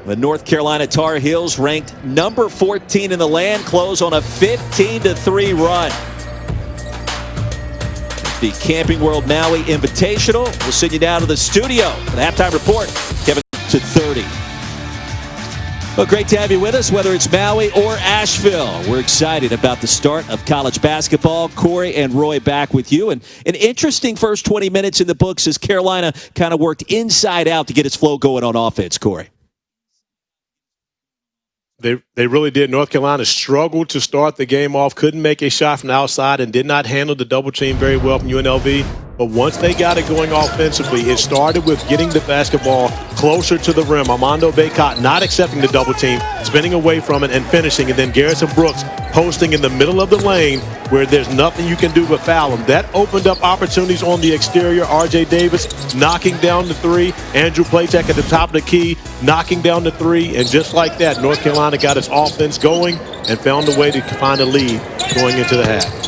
The North Carolina Tar Heels, ranked number 14 in the land, close on a 15-3 run. The Camping World Maui Invitational. We'll send you down to the studio for the halftime report. Kevin to 30. Well, great to have you with us, whether it's Maui or Asheville. We're excited about the start of college basketball. Corey and Roy back with you. And an interesting first 20 minutes in the books as Carolina kind of worked inside out to get its flow going on offense, Corey. They really did. North Carolina struggled to start the game off, couldn't make a shot from the outside, and did not handle the double team very well from UNLV. But once they got it going offensively, it started with getting the basketball closer to the rim. Armando Baycott not accepting the double team, spinning away from it and finishing. And then Garrison Brooks posting in the middle of the lane where there's nothing you can do but foul him. That opened up opportunities on the exterior. R.J. Davis knocking down the three. Andrew Platek at the top of the key, knocking down the three. And just like that, North Carolina got its offense going and found a way to find a lead going into the half.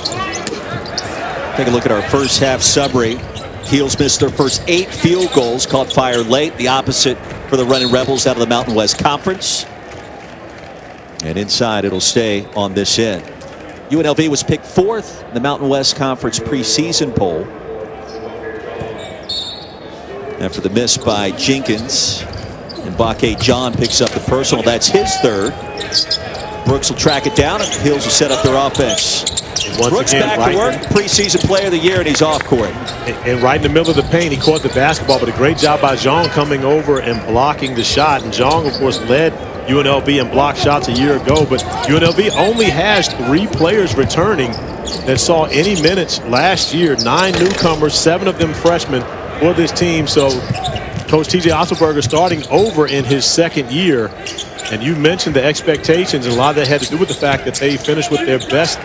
Take a look at our first half summary. Heels missed their first 8 field goals, caught fire late. The opposite for the running Rebels out of the Mountain West Conference. And inside, it'll stay on this end. UNLV was picked 4th in the Mountain West Conference preseason poll. After the miss by Jenkins, and Baque John picks up the personal. That's his 3rd. Brooks will track it down, and Heels will set up their offense. Brooks back to work, preseason Player of the Year, and he's off court. And right in the middle of the paint, he caught the basketball, but a great job by Zhang coming over and blocking the shot. And Zhang, of course, led UNLV in block shots a year ago, but UNLV only has 3 players returning that saw any minutes last year. 9 newcomers, 7 of them freshmen for this team. So Coach TJ Otzelberger starting over in his 2nd year. And you mentioned the expectations, and a lot of that had to do with the fact that they finished with their best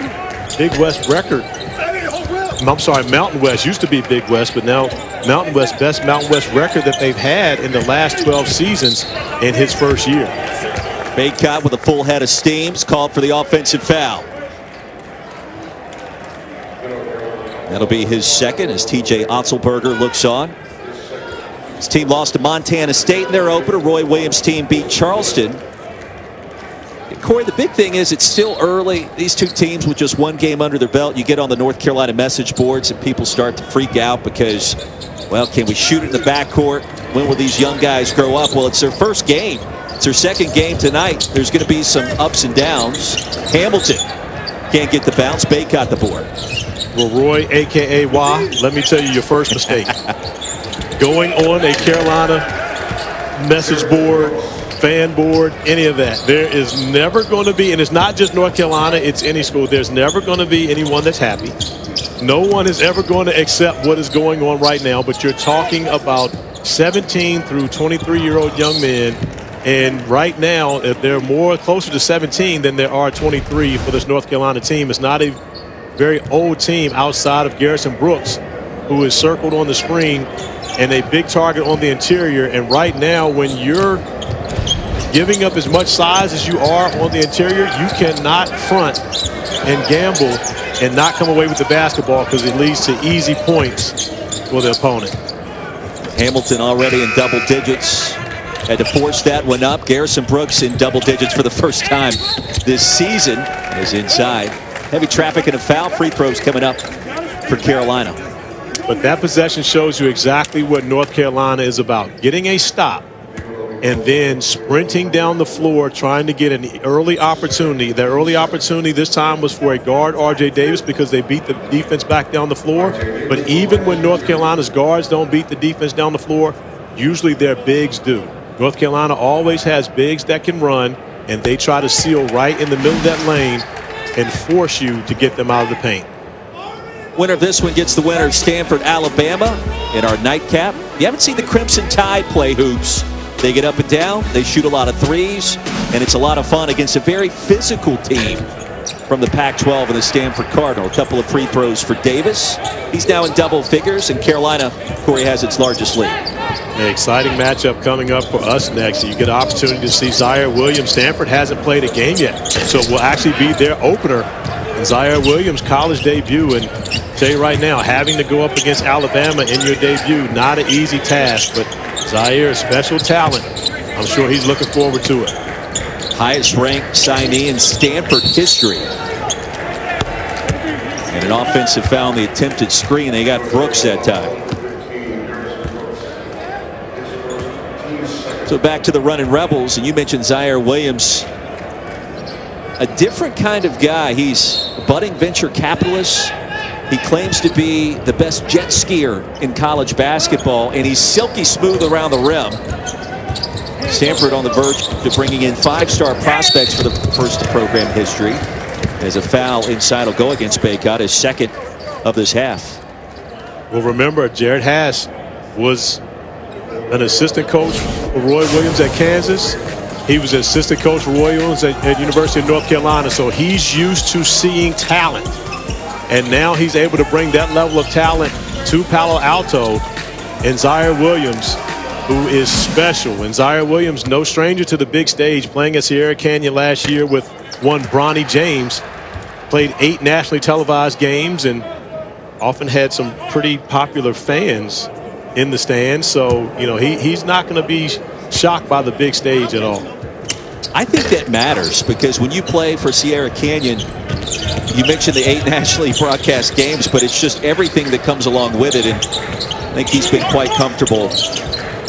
Big West record. I'm sorry, Mountain West used to be Big West, but now Mountain West, best Mountain West record that they've had in the last 12 seasons in his first year. Baycott with a full head of steam is called for the offensive foul. That'll be his 2nd as TJ Otzelberger looks on. His team lost to Montana State in their opener. Roy Williams' team beat Charleston. Corey, the big thing is it's still early. These 2 teams with just 1 game under their belt. You get on the North Carolina message boards and people start to freak out because, well, can we shoot it in the backcourt? When will these young guys grow up? Well, it's their first game. It's their 2nd game tonight. There's going to be some ups and downs. Hamilton can't get the bounce. Baycott the board. Well, Roy, a.k.a. Wah, let me tell you your first mistake. Going on a Carolina message board, fan board, any of that. There is never going to be, and it's not just North Carolina, it's any school, there's never going to be anyone that's happy. No one is ever going to accept what is going on right now, but you're talking about 17 through 23-year-old young men And right now, if they're more closer to 17 than there are 23 for this North Carolina team. It's not a very old team outside of Garrison Brooks, who is circled on the screen, and a big target on the interior. And right now, when you're giving up as much size as you are on the interior, you cannot front and gamble and not come away with the basketball, because it leads to easy points for the opponent. Hamilton already in double digits. Had to force that one up. Garrison Brooks in double digits for the first time this season is inside. Heavy traffic and a foul. Free throws coming up for Carolina. But that possession shows you exactly what North Carolina is about. Getting a stop and then sprinting down the floor, trying to get an early opportunity. The early opportunity this time was for a guard, R.J. Davis, because they beat the defense back down the floor. But even when North Carolina's guards don't beat the defense down the floor, usually their bigs do. North Carolina always has bigs that can run, and they try to seal right in the middle of that lane and force you to get them out of the paint. Winner of this one gets the winner, Stanford, Alabama, in our nightcap. You haven't seen the Crimson Tide play hoops. They get up and down, they shoot a lot of threes, and it's a lot of fun against a very physical team from the Pac-12 and the Stanford Cardinal. A couple of free throws for Davis. He's now in double figures, and Carolina, Corey, has its largest lead. An exciting matchup coming up for us next. You get an opportunity to see Zaire Williams. Stanford hasn't played a game yet, so it will actually be their opener. And Zaire Williams' college debut, and I'll tell you right now, having to go up against Alabama in your debut, not an easy task, but Zaire, special talent. I'm sure he's looking forward to it. Highest ranked signee in Stanford history. And an offensive foul on the attempted screen. They got Brooks that time. So back to the running Rebels, and you mentioned Zaire Williams. A different kind of guy. He's a budding venture capitalist. He claims to be the best jet skier in college basketball, and he's silky smooth around the rim. Stanford on the verge to bringing in 5-star prospects for the first program history. As a foul inside will go against Baycott, his second of this half. Well, remember, Jared Hass was an assistant coach for Roy Williams at Kansas. He was an assistant coach for Roy Williams at University of North Carolina, so he's used to seeing talent. And now he's able to bring that level of talent to Palo Alto. And Zaire Williams, who is special. And Zaire Williams, no stranger to the big stage, playing at Sierra Canyon last year with one Bronny James. Played 8 nationally televised games and often had some pretty popular fans in the stands. So, you know, he's not going to be shocked by the big stage at all. I think that matters, because when you play for Sierra Canyon, you mentioned the 8 nationally broadcast games, but it's just everything that comes along with it. And I think he's been quite comfortable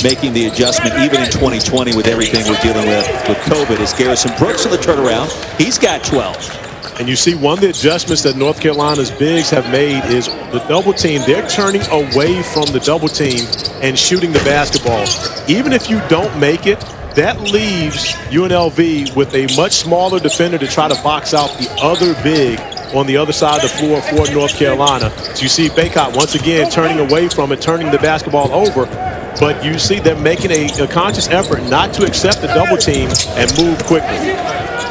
making the adjustment, even in 2020, with everything we're dealing with COVID. As Garrison Brooks in the turnaround, he's got 12. And you see one of the adjustments that North Carolina's bigs have made is the double team. They're turning away from the double team and shooting the basketball. Even if you don't make it, that leaves UNLV with a much smaller defender to try to box out the other big on the other side of the floor for North Carolina. So you see Baycott once again turning away from it, turning the basketball over. But you see them making a conscious effort not to accept the double team and move quickly.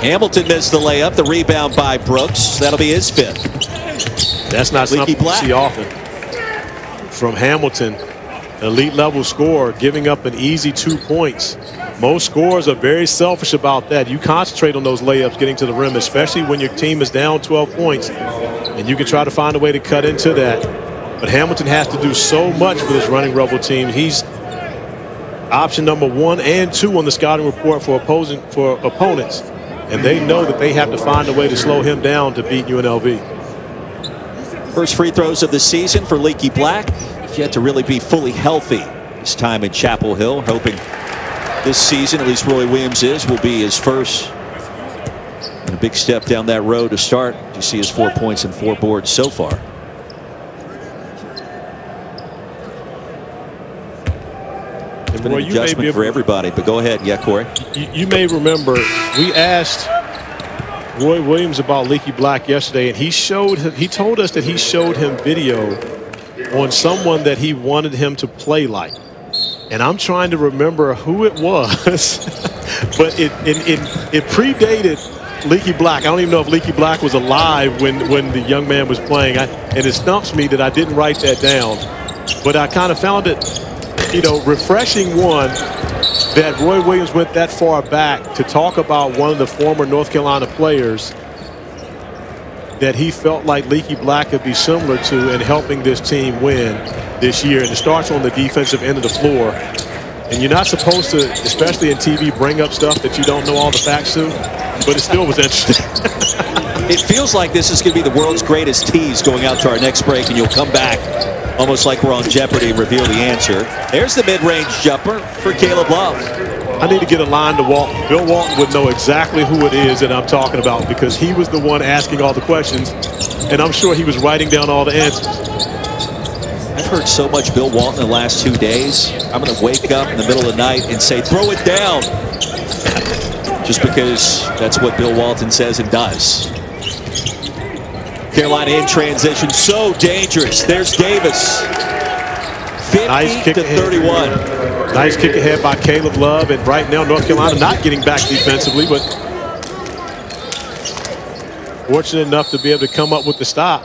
Hamilton missed the layup. The rebound by Brooks. That'll be his 5th. That's not something you see often from Hamilton. Elite level scorer, giving up an easy 2 points. Most scorers are very selfish about that. You concentrate on those layups getting to the rim, especially when your team is down 12 points, and you can try to find a way to cut into that. But Hamilton has to do so much for this running Rebel team. He's option number 1 and 2 on the scouting report for opponents, and they know that they have to find a way to slow him down to beat UNLV. First free throws of the season for Leaky Black. Yet to really be fully healthy this time in Chapel Hill, hoping this season, at least Roy Williams will be his first. And a big step down that road to start. You see his 4 points and 4 boards so far. It's been an adjustment for everybody, but go ahead. Yeah, Corey. You may remember we asked Roy Williams about Leaky Black yesterday, and he told us that he showed him video on someone that he wanted him to play like. And I'm trying to remember who it was, but it predated Leaky Black. I don't even know if Leaky Black was alive when the young man was playing. And it stumps me that I didn't write that down. But I kind of found it, refreshing that Roy Williams went that far back to talk about one of the former North Carolina players that he felt like Leaky Black could be similar to in helping this team win this year. And it starts on the defensive end of the floor. And you're not supposed to, especially in TV, bring up stuff that you don't know all the facts to, but it still was interesting. It feels like this is going to be the world's greatest tease going out to our next break, and you'll come back almost like we're on Jeopardy and reveal the answer. There's the mid-range jumper for Caleb Love. I need to get a line to Walton. Bill Walton would know exactly who it is that I'm talking about because he was the one asking all the questions, and I'm sure he was writing down all the answers. I've heard so much Bill Walton in the last 2 days. I'm going to wake up in the middle of the night and say, throw it down. Just because that's what Bill Walton says and does. Carolina in transition, so dangerous. There's Davis. 50-31. Nice kick ahead by Caleb Love, and right now North Carolina not getting back defensively, but fortunate enough to be able to come up with the stop.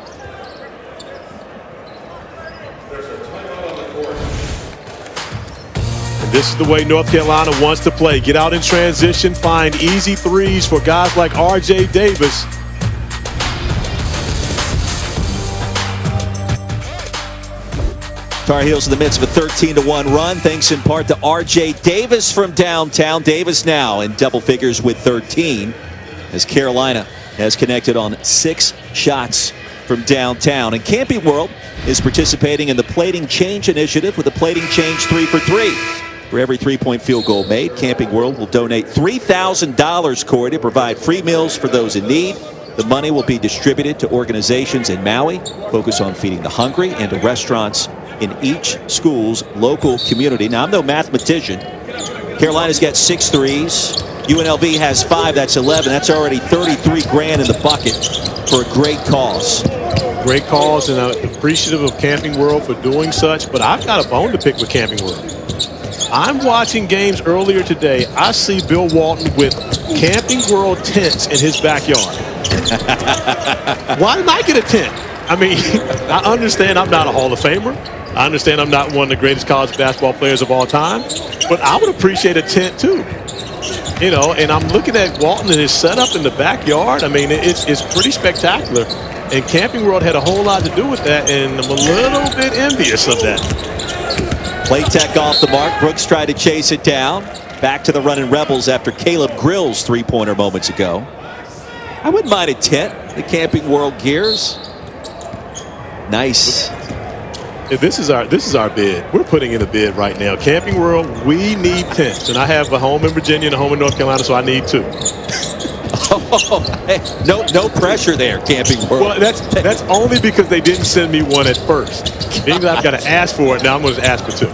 And this is the way North Carolina wants to play. Get out in transition, find easy threes for guys like R.J. Davis. Tar Heels in the midst of a 13-1 run, thanks in part to R.J. Davis from downtown. Davis now in double figures with 13, as Carolina has connected on 6 shots from downtown. And Camping World is participating in the Plating Change Initiative with a Plating Change 3 for 3. For every 3-point field goal made, Camping World will donate $3,000, Corey, to provide free meals for those in need. The money will be distributed to organizations in Maui, focus on feeding the hungry, and to restaurants in each school's local community. Now, I'm no mathematician. Carolina's got 6 threes. UNLV has 5. That's 11. That's already 33 grand in the bucket for a great cause. Great cause, and I'm appreciative of Camping World for doing such, but I've got a bone to pick with Camping World. I'm watching games earlier today. I see Bill Walton with Camping World tents in his backyard. Why didn't I get a tent? I mean, I understand I'm not a Hall of Famer. I understand I'm not one of the greatest college basketball players of all time, but I would appreciate a tent too. And I'm looking at Walton and his setup in the backyard. I mean, it's pretty spectacular. And Camping World had a whole lot to do with that, and I'm a little bit envious of that. Play tech off the mark. Brooks tried to chase it down. Back to the running Rebels after Caleb Grill's three-pointer moments ago. I wouldn't mind a tent. The Camping World gears. Nice. This is our bid. We're putting in a bid right now. Camping World, we need tents, and I have a home in Virginia and a home in North Carolina, so I need 2. No pressure there, Camping World. Well, that's only because they didn't send me one at first. Means I've got to ask for it. Now I'm going to ask for 2.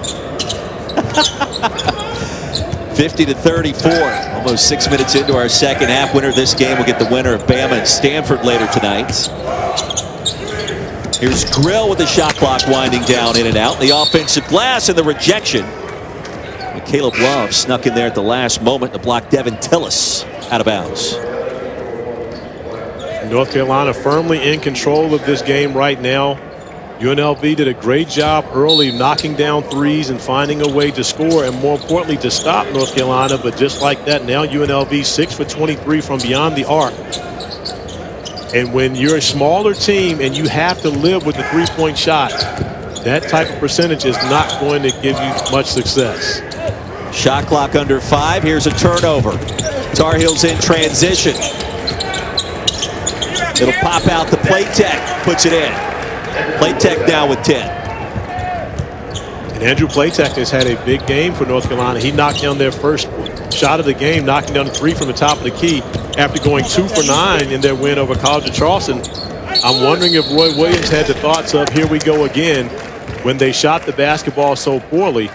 50-34. Almost 6 minutes into our second half. Winner of this game will get the winner of Bama and Stanford later tonight. Here's Grill with the shot clock winding down in and out. The offensive glass and the rejection. And Caleb Love snuck in there at the last moment to block Devin Tillis out of bounds. North Carolina firmly in control of this game right now. UNLV did a great job early knocking down threes and finding a way to score, and more importantly to stop North Carolina. But just like that, now UNLV 6 for 23 from beyond the arc. And when you're a smaller team and you have to live with the three-point shot, that type of percentage is not going to give you much success. Shot clock under 5. Here's a turnover. Tar Heels in transition. It'll pop out to Playtech. Puts it in. Playtech now with 10. And Andrew Playtech has had a big game for North Carolina. He knocked down their first shot of the game, knocking down 3 from the top of the key after going 2 for 9 in their win over College of Charleston. I'm wondering if Roy Williams had the thoughts of, here we go again, when they shot the basketball so poorly.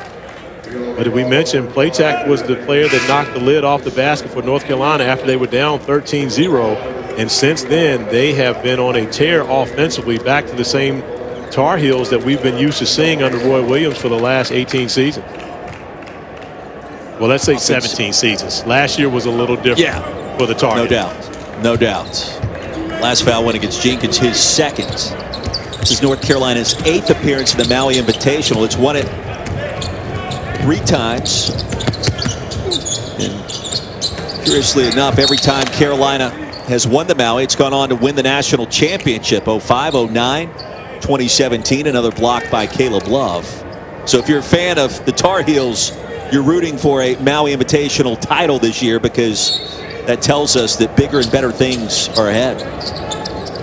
But as we mentioned, Playtech was the player that knocked the lid off the basket for North Carolina after they were down 13-0. And since then, they have been on a tear offensively, back to the same Tar Heels that we've been used to seeing under Roy Williams for the last 18 seasons. Well, let's say 17 seasons. Last year was a little different for the Tar Heels. No doubt. No doubt. Last foul win against Jenkins, his second. This is North Carolina's 8th appearance in the Maui Invitational. It's won it 3 times. And curiously enough, every time Carolina has won the Maui, it's gone on to win the national championship. 05, 09, 2017, another block by Caleb Love. So if you're a fan of the Tar Heels, you're rooting for a Maui Invitational title this year, because that tells us that bigger and better things are ahead.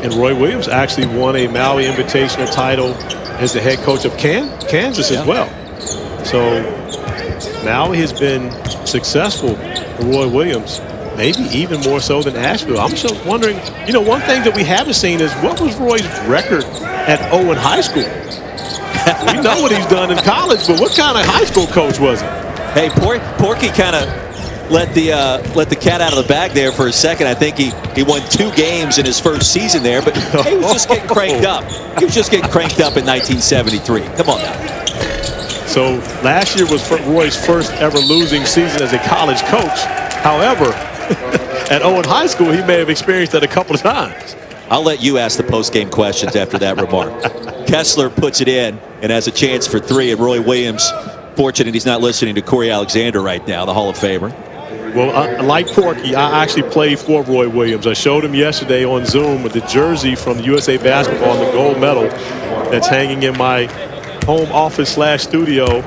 And Roy Williams actually won a Maui Invitational title as the head coach of Kansas as well. So Maui has been successful for Roy Williams, maybe even more so than Asheville. I'm just wondering, one thing that we haven't seen is what was Roy's record at Owen High School? We know what he's done in college, but what kind of high school coach was he? Hey, Porky kind of let the cat out of the bag there for a second. I think he won 2 games in his first season there, but he was just getting cranked up. He was just getting cranked up in 1973. Come on now. So last year was Roy's first ever losing season as a college coach. However, at Owen High School, he may have experienced that a couple of times. I'll let you ask the post-game questions after that remark. Kessler puts it in and has a chance for 3, and Roy Williams, fortunate he's not listening to Corey Alexander right now, the Hall of Famer. Well, like Porky, I actually played for Roy Williams. I showed him yesterday on Zoom with the jersey from the USA Basketball and the gold medal that's hanging in my home office / studio.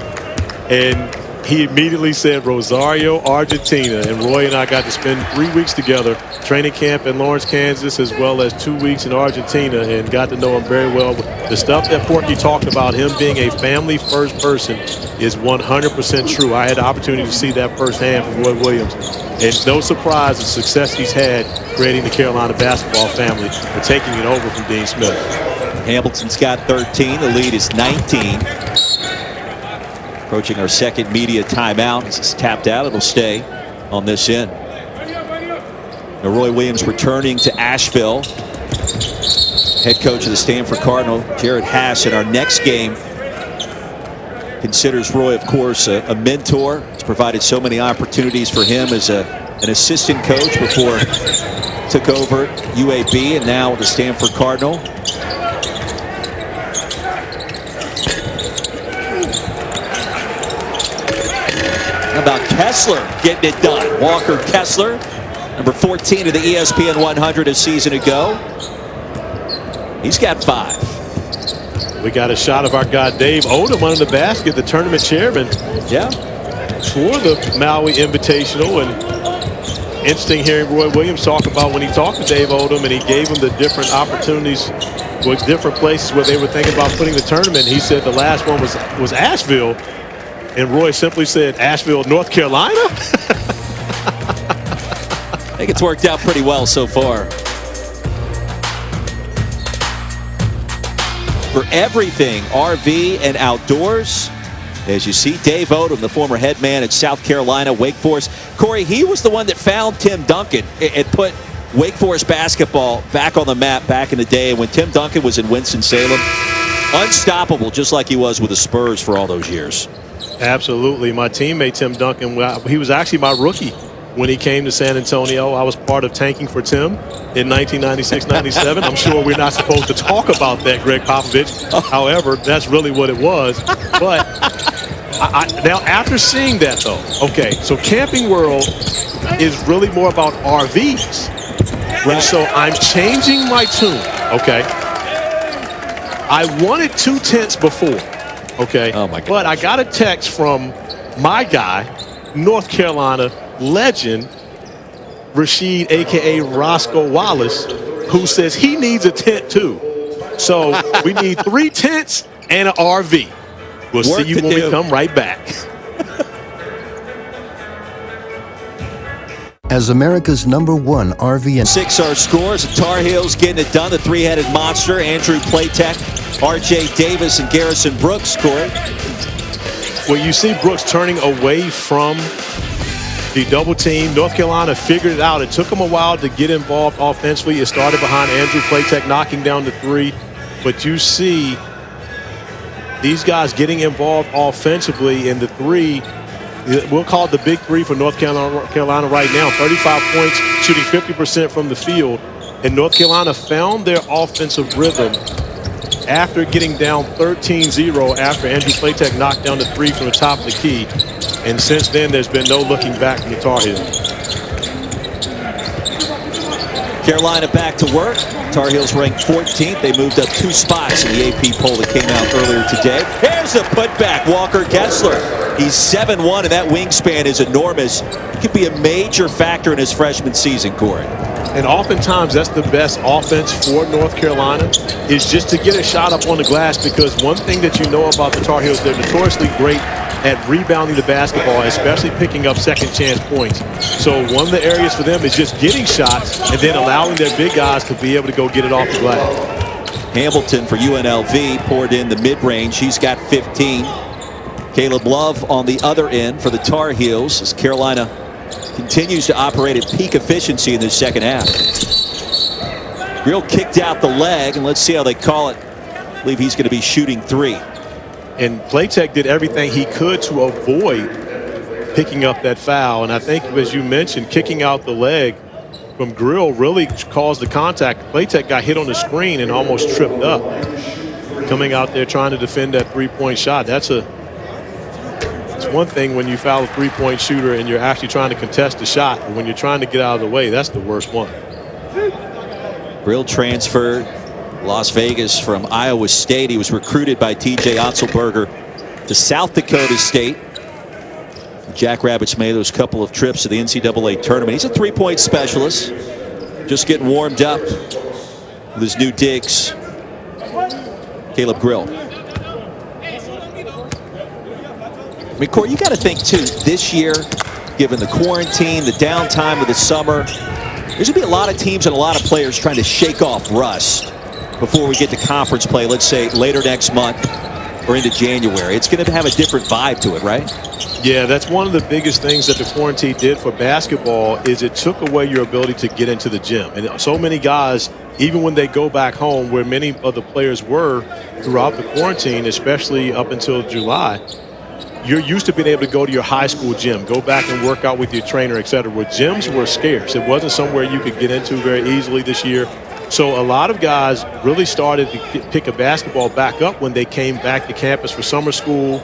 And he immediately said Rosario, Argentina. And Roy and I got to spend 3 weeks together, training camp in Lawrence, Kansas, as well as 2 weeks in Argentina, and got to know him very well. The stuff that Porky talked about, him being a family-first person, is 100% true. I had the opportunity to see that firsthand from Roy Williams. And no surprise the success he's had creating the Carolina basketball family and taking it over from Dean Smith. Hamilton's got 13. The lead is 19. Approaching our second media timeout. This is tapped out. It'll stay on this end. Now Roy Williams returning to Asheville. Head coach of the Stanford Cardinal, Jared Hass, in our next game, considers Roy, of course, a mentor. He's provided so many opportunities for him as an assistant coach before took over UAB and now the Stanford Cardinal. How about Kessler getting it done? Walker Kessler, number 14 of the ESPN 100 a season ago. He's got 5. We got a shot of our guy Dave Odom under the basket, the tournament chairman. Yeah. For the Maui Invitational. And interesting hearing Roy Williams talk about when he talked to Dave Odom and he gave him the different opportunities with different places where they were thinking about putting the tournament. He said the last one was Asheville. And Roy simply said, Asheville, North Carolina? I think it's worked out pretty well so far. For everything RV and outdoors, as you see, Dave Odom, the former head man at South Carolina, Wake Forest. Corey, he was the one that found Tim Duncan and put Wake Forest basketball back on the map back in the day when Tim Duncan was in Winston-Salem. Unstoppable, just like he was with the Spurs for all those years. Absolutely. My teammate, Tim Duncan, he was actually my rookie when he came to San Antonio. I was part of tanking for Tim in 1996-97. I'm sure we're not supposed to talk about that, Greg Popovich. However, that's really what it was. But now, after seeing that, though, okay, so Camping World is really more about RVs. Right. So I'm changing my tune, okay? I wanted 2 tents before. Okay, oh my gosh. But I got a text from my guy, North Carolina legend, Rashid, a.k.a. Roscoe Wallace, who says he needs a tent too. So we need 3 tents and an RV. We'll see you when we come right back. As America's #1 RV and 6 our scores. The Tar Heels getting it done. The 3-headed monster, Andrew Platek, R.J. Davis, and Garrison Brooks. Corey. Well, you see Brooks turning away from the double team. North Carolina figured it out. It took them a while to get involved offensively. It started behind Andrew Platek knocking down the 3. But you see these guys getting involved offensively, and the 3 we'll call it the big three for North Carolina right now. 35 points, shooting 50% from the field. And North Carolina found their offensive rhythm after getting down 13-0 after Andrew Platek knocked down the three from the top of the key. And since then, there's been no looking back from the Tar Heels. Carolina back to work. Tar Heels ranked 14th. They moved up 2 spots in the AP poll that came out earlier today. Here's the putback, Walker Kessler. He's 7'1", and that wingspan is enormous. He could be a major factor in his freshman season, Corey. And oftentimes that's the best offense for North Carolina is just to get a shot up on the glass, because one thing that you know about the Tar Heels, they're notoriously great at rebounding the basketball, especially picking up second chance points. So one of the areas for them is just getting shots and then allowing their big guys to be able to go get it off the glass. Hamilton for UNLV poured in the mid-range. He's got 15. Caleb Love on the other end for the Tar Heels as Carolina continues to operate at peak efficiency in this second half. Grill kicked out the leg, and let's see how they call it. I believe he's going to be shooting 3. And Platek did everything he could to avoid picking up that foul. And I think, as you mentioned, kicking out the leg from Grill really caused the contact. Platek got hit on the screen and almost tripped up. Coming out there trying to defend that three-point shot. It's one thing when you foul a three-point shooter and you're actually trying to contest the shot. But when you're trying to get out of the way, that's the worst one. Grill transferred Las Vegas from Iowa State. He was recruited by TJ Otzelberger to South Dakota State. Jackrabbits made those couple of trips to the NCAA tournament. He's a three-point specialist. Just getting warmed up with his new digs. Caleb Grill. I mean, Corey, you got to think, too, this year, given the quarantine, the downtime of the summer, there's going to be a lot of teams and a lot of players trying to shake off rust before we get to conference play, let's say later next month or into January. It's going to have a different vibe to it, right? Yeah, that's one of the biggest things that the quarantine did for basketball is it took away your ability to get into the gym. And so many guys, even when they go back home, where many of the players were throughout the quarantine, especially up until July, you're used to being able to go to your high school gym, go back and work out with your trainer, et cetera, where gyms were scarce. It wasn't somewhere you could get into very easily this year. So a lot of guys really started to pick a basketball back up when they came back to campus for summer school.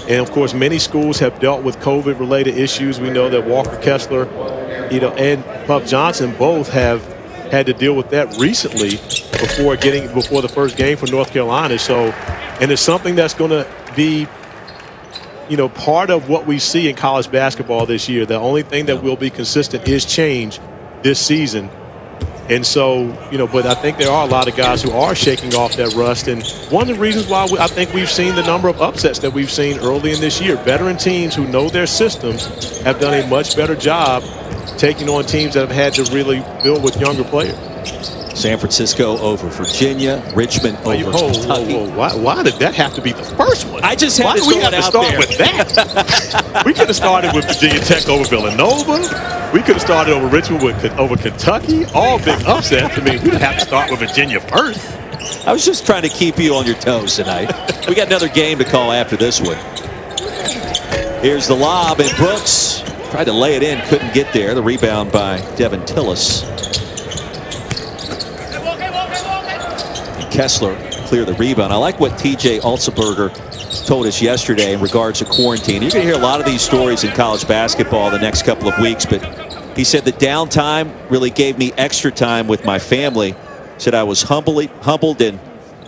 And, of course, many schools have dealt with COVID-related issues. We know that Walker Kessler, and Puff Johnson both have had to deal with that recently before the first game for North Carolina. So, and it's something that's going to be part of what we see in college basketball this year. The only thing that will be consistent is change this season. And so, but I think there are a lot of guys who are shaking off that rust. And one of the reasons why I think we've seen the number of upsets that we've seen early in this year, veteran teams who know their systems have done a much better job taking on teams that have had to really build with younger players. San Francisco over Virginia, Richmond over Kentucky. Why did that have to be the first one? I just had to throw it out there. Why did we have to start with that? We could have started with Virginia Tech over Villanova. We could have started over Richmond over Kentucky. All big upsets. I mean, we didn't have to start with Virginia first. I was just trying to keep you on your toes tonight. We got another game to call after this one. Here's the lob, and Brooks tried to lay it in, couldn't get there. The rebound by Devin Tillis. Kessler clear the rebound. I like what TJ Otzelberger told us yesterday in regards to quarantine. You're going to hear a lot of these stories in college basketball the next couple of weeks, but he said the downtime really gave me extra time with my family. Said I was humbled and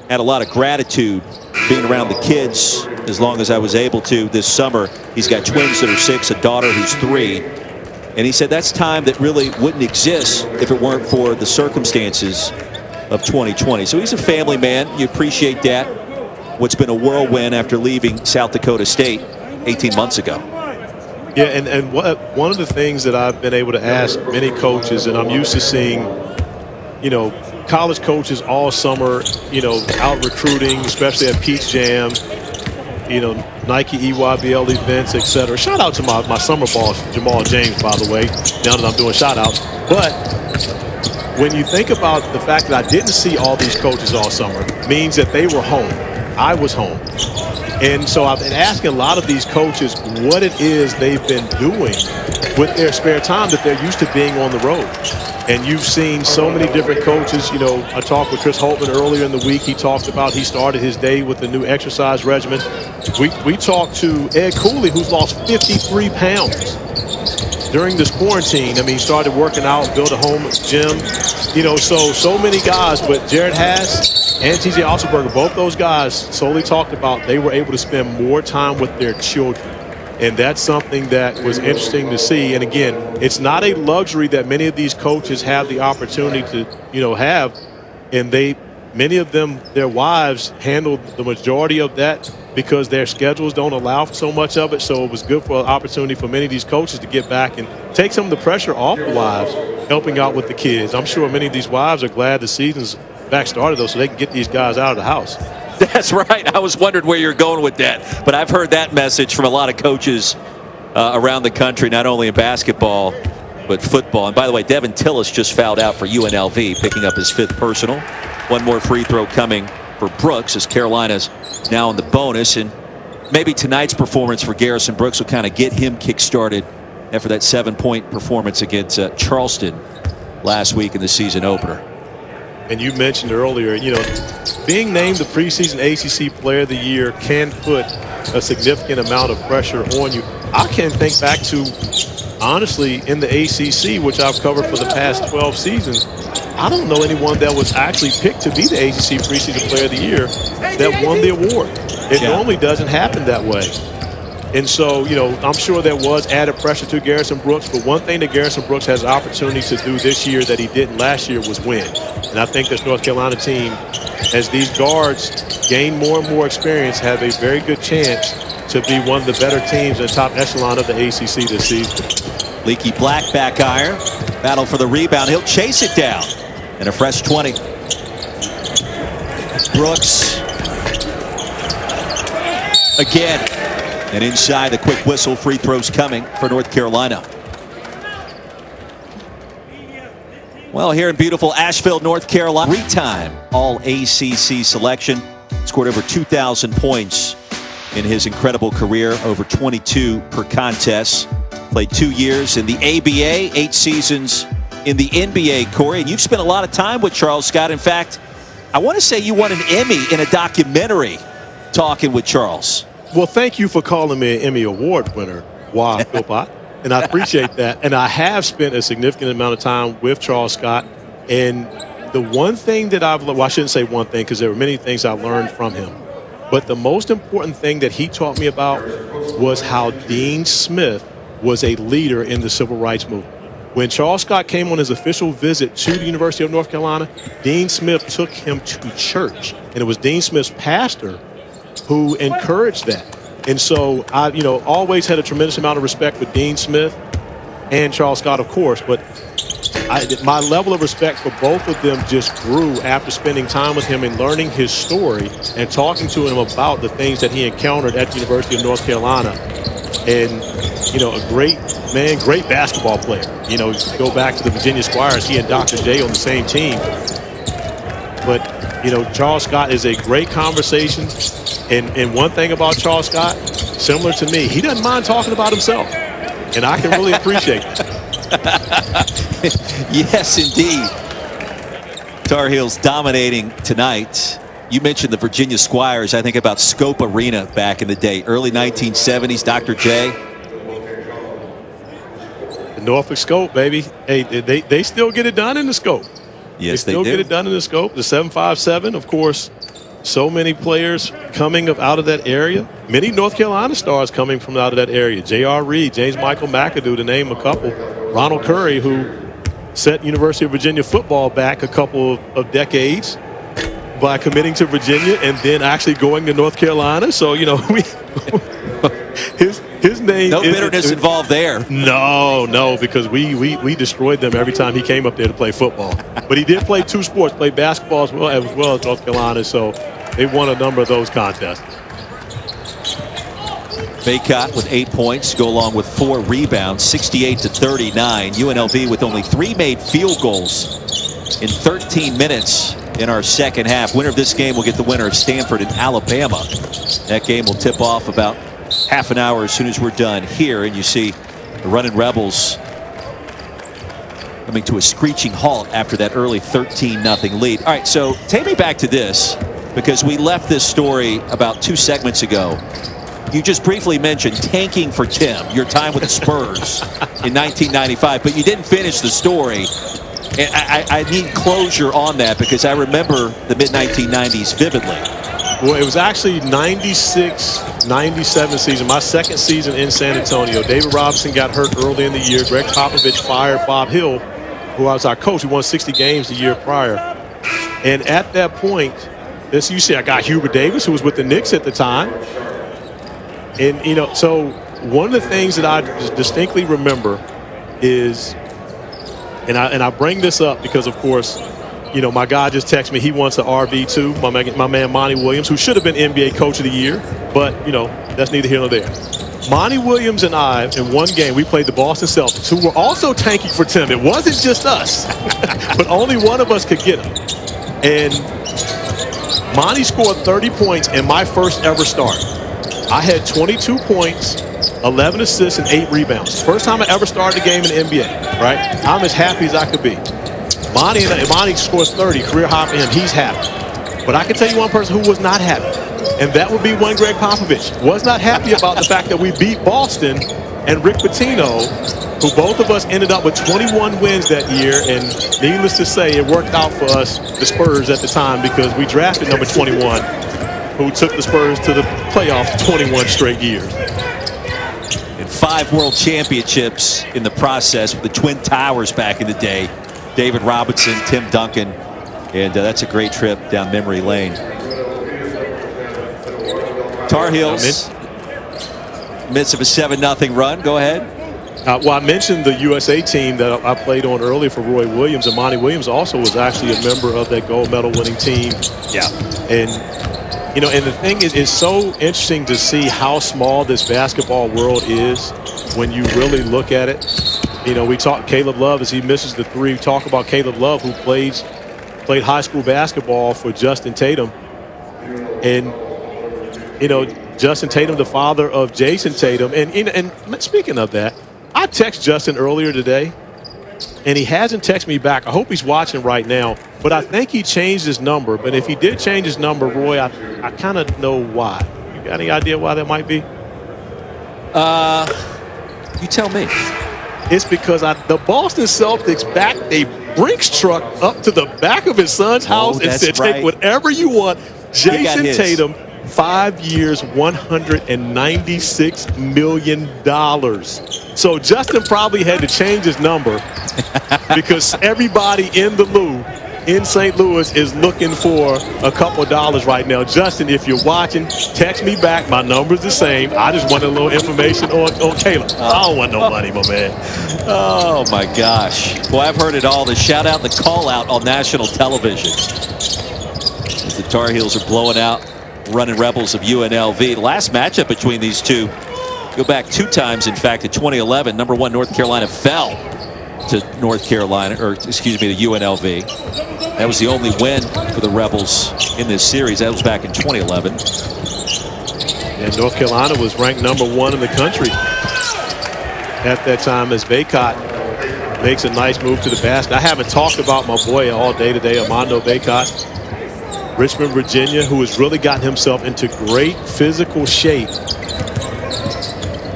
had a lot of gratitude being around the kids as long as I was able to this summer. He's got twins that are 6, a daughter who's 3. And he said that's time that really wouldn't exist if it weren't for the circumstances of 2020. So he's a family man. You appreciate that. What's been a whirlwind after leaving South Dakota State 18 months ago. Yeah, and one of the things that I've been able to ask many coaches, and I'm used to seeing, college coaches all summer, out recruiting, especially at Peach Jam, Nike EYBL events, etc. Shout out to my summer boss, Jamal James, by the way, now that I'm doing shout outs. But when you think about the fact that I didn't see all these coaches all summer, means that they were home. I was home. And so I've been asking a lot of these coaches what it is they've been doing with their spare time that they're used to being on the road. And you've seen so many different coaches. You know, I talked with Chris Holtman earlier in the week. He talked about he started his day with a new exercise regimen. We talked to Ed Cooley, who's lost 53 pounds during this quarantine. I mean, he started working out, built a home gym. You know, so many guys. But Jared Haas and TJ Otzelberger, both those guys solely talked about they were able to spend more time with their children. And that's something that was interesting to see. And again, it's not a luxury that many of these coaches have the opportunity to, you know, have. And many of them, their wives handled the majority of that because their schedules don't allow for so much of it. So it was good for an opportunity for many of these coaches to get back and take some of the pressure off the wives, helping out with the kids. I'm sure many of these wives are glad the season's back started, though, so they can get these guys out of the house. That's right. I was wondering where you're going with that. But I've heard that message from a lot of coaches around the country, not only in basketball, but football. And by the way, Devin Tillis just fouled out for UNLV, picking up his 5th personal. One more free throw coming for Brooks as Carolina's now in the bonus. And maybe tonight's performance for Garrison Brooks will kind of get him kick-started after that 7-point performance against Charleston last week in the season opener. And you mentioned earlier, you know, being named the preseason ACC Player of the Year can put a significant amount of pressure on you. I can think back to, honestly, in the ACC, which I've covered for the past 12 seasons, I don't know anyone that was actually picked to be the ACC Preseason Player of the Year that won the award. It normally doesn't happen that way. And so, you know, I'm sure there was added pressure to Garrison Brooks, but one thing that Garrison Brooks has an opportunity to do this year that he didn't last year was win. And I think this North Carolina team, as these guards gain more and more experience, have a very good chance to be one of the better teams in the top echelon of the ACC this season. Leaky Black back iron, battle for the rebound. He'll chase it down. And a fresh 20. Brooks again. And inside, the quick whistle, free throws coming for North Carolina. Well, here in beautiful Asheville, North Carolina, 3-time All-ACC selection. Scored over 2,000 points in his incredible career, over 22 per contest. Played 2 years in the ABA, 8 seasons in the NBA, Corey. And you've spent a lot of time with Charles Scott. In fact, I want to say you won an Emmy in a documentary talking with Charles. Well, thank you for calling me an Emmy Award winner, Philpott. And I appreciate that. And I have spent a significant amount of time with Charles Scott. And the one thing that I've learned, well, I shouldn't say one thing because there were many things I learned from him. But the most important thing that he taught me about was how Dean Smith was a leader in the civil rights movement. When Charles Scott came on his official visit to the University of North Carolina, Dean Smith took him to church. And it was Dean Smith's pastor who encouraged that. And so I, you know, always had a tremendous amount of respect for Dean Smith and Charles Scott, of course, but my level of respect for both of them just grew after spending time with him and learning his story and talking to him about the things that he encountered at the University of North Carolina. And, you know, a great man, great basketball player. You know, go back to the Virginia Squires, he and Dr. J on the same team. But, you know, Charles Scott is a great conversation. And one thing about Charles Scott, similar to me, he doesn't mind talking about himself. And I can really appreciate that. Yes, indeed. Tar Heels dominating tonight. You mentioned the Virginia Squires. I think about Scope Arena back in the day, early 1970s, Dr. J. The Norfolk Scope, baby. Hey, they still get it done in the Scope. Yes, they still get it done in the Scope. The 757, of course, so many players coming out of that area. Many North Carolina stars coming from out of that area. J.R. Reed, James Michael McAdoo, to name a couple. Ronald Curry, who set University of Virginia football back a couple of decades by committing to Virginia and then actually going to North Carolina. So, you know, his name. No bitterness involved there. No, because we destroyed them every time he came up there to play football. But he did play 2 sports, played basketball as well as North Carolina. So they won a number of those contests. Baycott with 8 points, go along with 4 rebounds, 68-39. UNLV with only 3 made field goals in 13 minutes in our second half. Winner of this game will get the winner of Stanford and Alabama. That game will tip off about half an hour as soon as we're done here. And you see the running Rebels coming to a screeching halt after that early 13-0 lead. All right, so take me back to this, because we left this story about 2 segments ago. You just briefly mentioned tanking for Tim, your time with the Spurs in 1995, but you didn't finish the story. And I need closure on that, because I remember the mid-1990s vividly. Well, it was actually 96-97 season, my second season in San Antonio. David Robinson got hurt early in the year. Greg Popovich fired Bob Hill, who was our coach, who won 60 games the year prior. And at that point, as you see, I got Hubert Davis, who was with the Knicks at the time. And, you know, so one of the things that I distinctly remember is, and I bring this up because, of course, you know, my guy just texted me. He wants an RV too. My man Monty Williams, who should have been NBA Coach of the Year, but, you know, that's neither here nor there. Monty Williams and I, in one game, we played the Boston Celtics, who were also tanking for Tim. It wasn't just us, but only one of us could get him. And Monty scored 30 points in my first ever start. I had 22 points, 11 assists, and 8 rebounds. First time I ever started a game in the NBA, right? I'm as happy as I could be. Monty scores 30, career high for him. He's happy. But I can tell you one person who was not happy, and that would be one Greg Popovich. Was not happy about the fact that we beat Boston and Rick Pitino, who both of us ended up with 21 wins that year. And needless to say, it worked out for us, the Spurs at the time, because we drafted number 21, who took the Spurs to the playoffs 21 straight years. And 5 world championships in the process with the Twin Towers back in the day. David Robinson, Tim Duncan, and that's a great trip down memory lane. Tar Heels, midst of a 7-0 run. Go ahead. Well, I mentioned the USA team that I played on earlier for Roy Williams, and Monty Williams also was actually a member of that gold medal winning team. Yeah. And, you know, and the thing is, it's so interesting to see how small this basketball world is when you really look at it. You know, we talk Caleb Love as he misses the 3. We talk about Caleb Love, who played high school basketball for Justin Tatum. And, you know, Justin Tatum, the father of Jason Tatum. And speaking of that, I texted Justin earlier today, and he hasn't texted me back. I hope he's watching right now. But I think he changed his number. But if he did change his number, Roy, I kind of know why. You got any idea why that might be? You tell me. It's because the Boston Celtics backed a Brinks truck up to the back of his son's house and said, right. Take whatever you want. Jason Tatum, 5 years, $196 million. So Justin probably had to change his number because everybody in the Lou in St. Louis is looking for a couple of dollars right now. Justin, if you're watching, text me back. My number's the same. I just want a little information on Caleb. I don't want no money, my man. Oh, my gosh. Boy, I've heard it all. The shout-out, the call-out on national television. As the Tar Heels are blowing out running Rebels of UNLV. The last matchup between these two, go back 2 times, in fact, in 2011. Number 1 North Carolina fell to North Carolina, or excuse me, to UNLV. That was the only win for the Rebels in this series. That was back in 2011. And North Carolina was ranked number 1 in the country at that time, as Baycott makes a nice move to the basket. I haven't talked about my boy all day today, Armando Baycott. Richmond, Virginia, who has really gotten himself into great physical shape.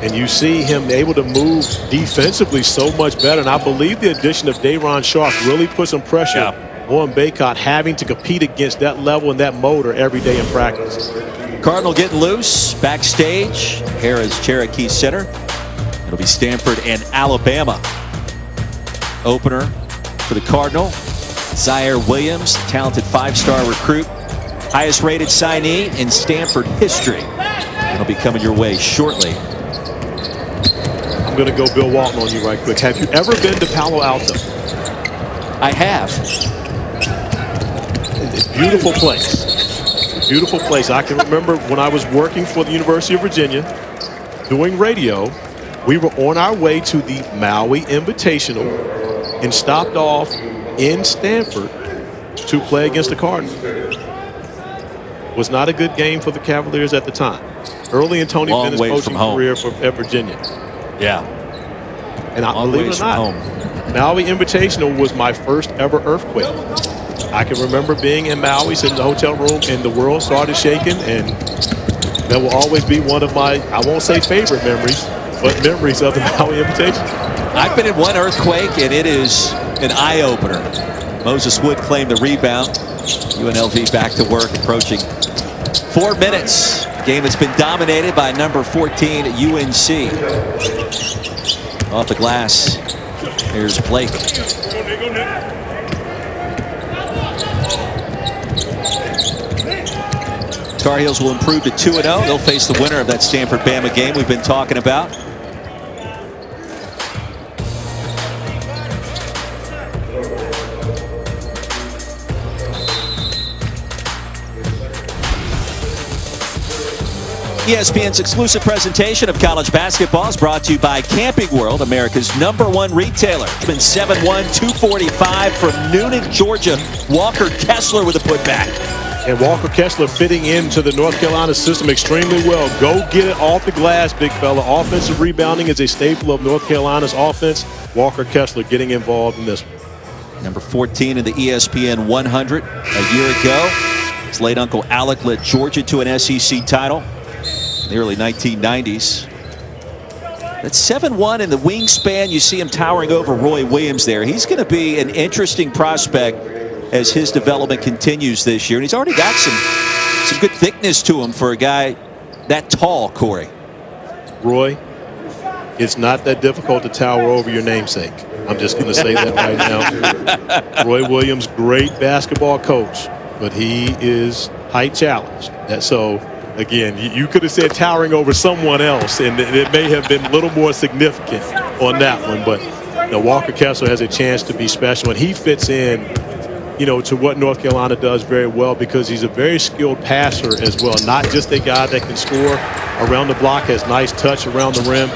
And you see him able to move defensively so much better. And I believe the addition of Day'Ron Sharpe really put some pressure on Baycott, having to compete against that level and that motor every day in practice. Cardinal getting loose backstage. Harrah's Cherokee Center. It'll be Stanford and Alabama. Opener for the Cardinal. Zaire Williams, talented 5-star recruit. Highest rated signee in Stanford history. It'll be coming your way shortly. I'm going to go Bill Walton on you right quick. Have you ever been to Palo Alto? I have. Beautiful place. Beautiful place. I can remember when I was working for the University of Virginia doing radio, we were on our way to the Maui Invitational and stopped off in Stanford to play against the Cardinals. Was not a good game for the Cavaliers at the time. Early in Tony Bennett's coaching career at Virginia. Yeah. And I believe it or not, Maui Invitational was my first ever earthquake. I can remember being in Maui, sitting in the hotel room, and the world started shaking, and that will always be one of my, I won't say favorite memories, but memories of the Maui Invitational. I've been in one earthquake, and it is an eye-opener. Moses Wood claimed the rebound. UNLV back to work, approaching 4 minutes. Game has been dominated by number 14 UNC. Off the glass, here's Blake. Tar Heels will improve to 2-0. They'll face the winner of that Stanford-Bama game we've been talking about. ESPN's exclusive presentation of college basketball is brought to you by Camping World, America's #1 retailer. It's been 7-1, 245 from Noonan, Georgia. Walker Kessler with a putback. And Walker Kessler fitting into the North Carolina system extremely well. Go get it off the glass, big fella. Offensive rebounding is a staple of North Carolina's offense. Walker Kessler getting involved in this one. Number 14 in the ESPN 100 a year ago. His late uncle Alec led Georgia to an SEC title in the early 1990s. That's 7-1 in the wingspan. You see him towering over Roy Williams there. He's going to be an interesting prospect as his development continues this year. And he's already got some good thickness to him for a guy that tall, Corey. Roy, it's not that difficult to tower over your namesake. I'm just going to say that right now. Roy Williams, great basketball coach, but he is height challenged. So, again, you could have said towering over someone else, and it may have been a little more significant on that one. But Walker Kessler has a chance to be special, and he fits in, to what North Carolina does very well, because he's a very skilled passer as well. Not just a guy that can score around the block, has nice touch around the rim.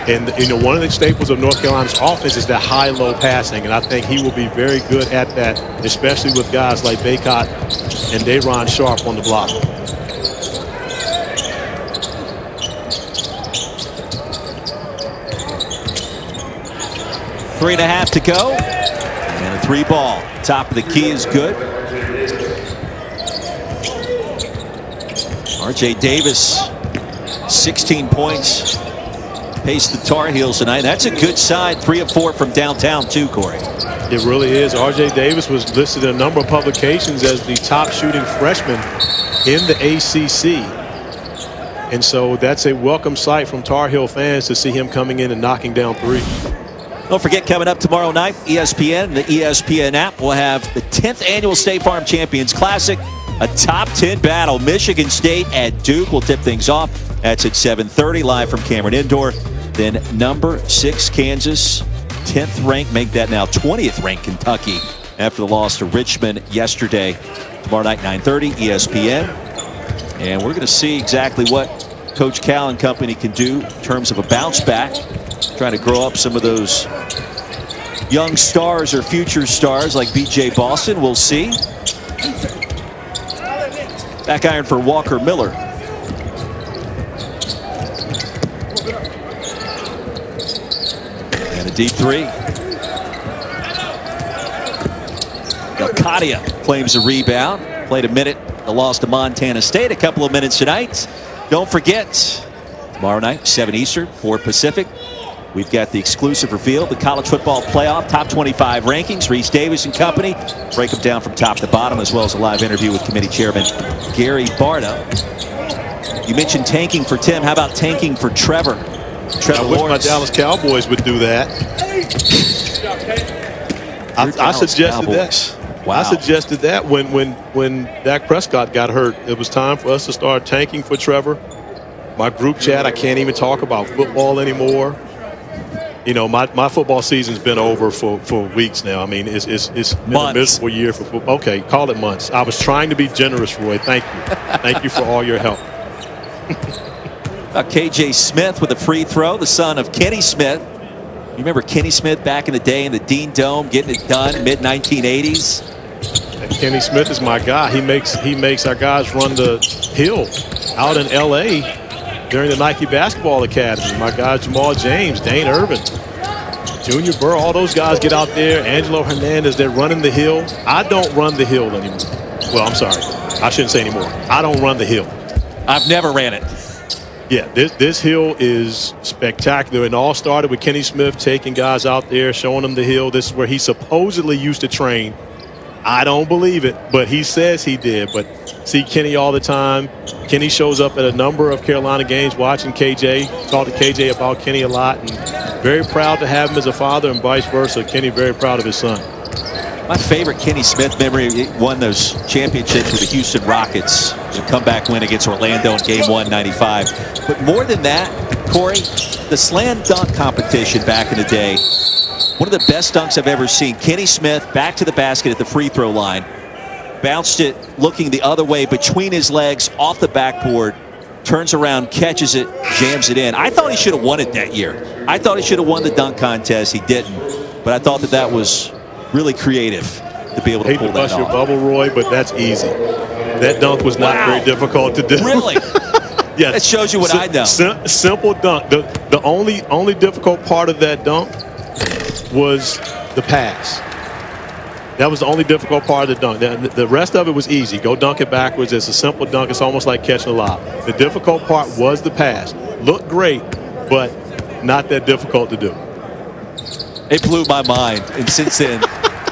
And, one of the staples of North Carolina's offense is that high-low passing, and I think he will be very good at that, especially with guys like Baycott and Day'Ron Sharp on the block. Three and a half to go. And a 3-ball. Top of the key is good. R.J. Davis, 16 points. Paced the Tar Heels tonight. That's a good side. 3 of 4 from downtown too, Corey. It really is. R.J. Davis was listed in a number of publications as the top shooting freshman in the ACC. And so that's a welcome sight from Tar Heel fans to see him coming in and knocking down 3. Don't forget, coming up tomorrow night, ESPN, the ESPN app will have the 10th annual State Farm Champions Classic, a top 10 battle. Michigan State at Duke will tip things off. That's at 7:30, live from Cameron Indoor. Then number 6 Kansas, 10th ranked, make that now 20th ranked Kentucky after the loss to Richmond yesterday. Tomorrow night, 9:30, ESPN. And we're going to see exactly what Coach Cal and company can do in terms of a bounce back, trying to grow up some of those young stars or future stars like B.J. Boston. We'll see. Back iron for Walker Miller. And a deep 3. Katia claims a rebound. Played a minute. The loss to Montana State. A couple of minutes tonight. Don't forget, tomorrow night, 7 Eastern, 4 Pacific. We've got the exclusive reveal, the college football playoff top 25 rankings. Reese Davis and company break them down from top to bottom, as well as a live interview with committee chairman Gary Barta. You mentioned tanking for Tim. How about tanking for Trevor? I wish my Dallas Cowboys would do that. I suggested that. Wow. I suggested that when Dak Prescott got hurt. It was time for us to start tanking for Trevor. My group chat, I can't even talk about football anymore. My football season's been over for weeks now. I mean, it's been a miserable year for football. Okay, call it months. I was trying to be generous, Roy. Thank you. Thank you for all your help. KJ Smith with a free throw, the son of Kenny Smith. You remember Kenny Smith back in the day in the Dean Dome, getting it done, mid-1980s? And Kenny Smith is my guy. He makes our guys run the hill out in L.A. during the Nike Basketball Academy. My guys Jamal James, Dane Irvin, Junior Burr, all those guys get out there. Angelo Hernandez, they're running the hill. I don't run the hill anymore. Well, I'm sorry. I shouldn't say anymore. I don't run the hill. I've never ran it. Yeah, this hill is spectacular. It all started with Kenny Smith taking guys out there, showing them the hill. This is where he supposedly used to train. I don't believe it, but he says he did. But see Kenny all the time. Kenny shows up at a number of Carolina games watching KJ. Talk to KJ about Kenny a lot, and very proud to have him as a father and vice versa. Kenny very proud of his son. My favorite Kenny Smith memory, he won those championships with the Houston Rockets. The comeback win against Orlando in Game 1, 95. But more than that, Corey, the slam dunk competition back in the day, one of the best dunks I've ever seen. Kenny Smith back to the basket at the free throw line. Bounced it looking the other way between his legs off the backboard. Turns around, catches it, jams it in. I thought he should have won it that year. I thought he should have won the dunk contest. He didn't. But I thought that was really creative to be able to pull that off. Hate to bust your bubble, Roy, but that's easy. That dunk was not very difficult to do. Really? Yes. That shows you what I know. Simple dunk. The only difficult part of that dunk was the pass. That was the only difficult part of the dunk. The rest of it was easy. Go dunk it backwards. It's a simple dunk. It's almost like catching a lob. The difficult part was the pass. Looked great, but not that difficult to do. It blew my mind, and since then,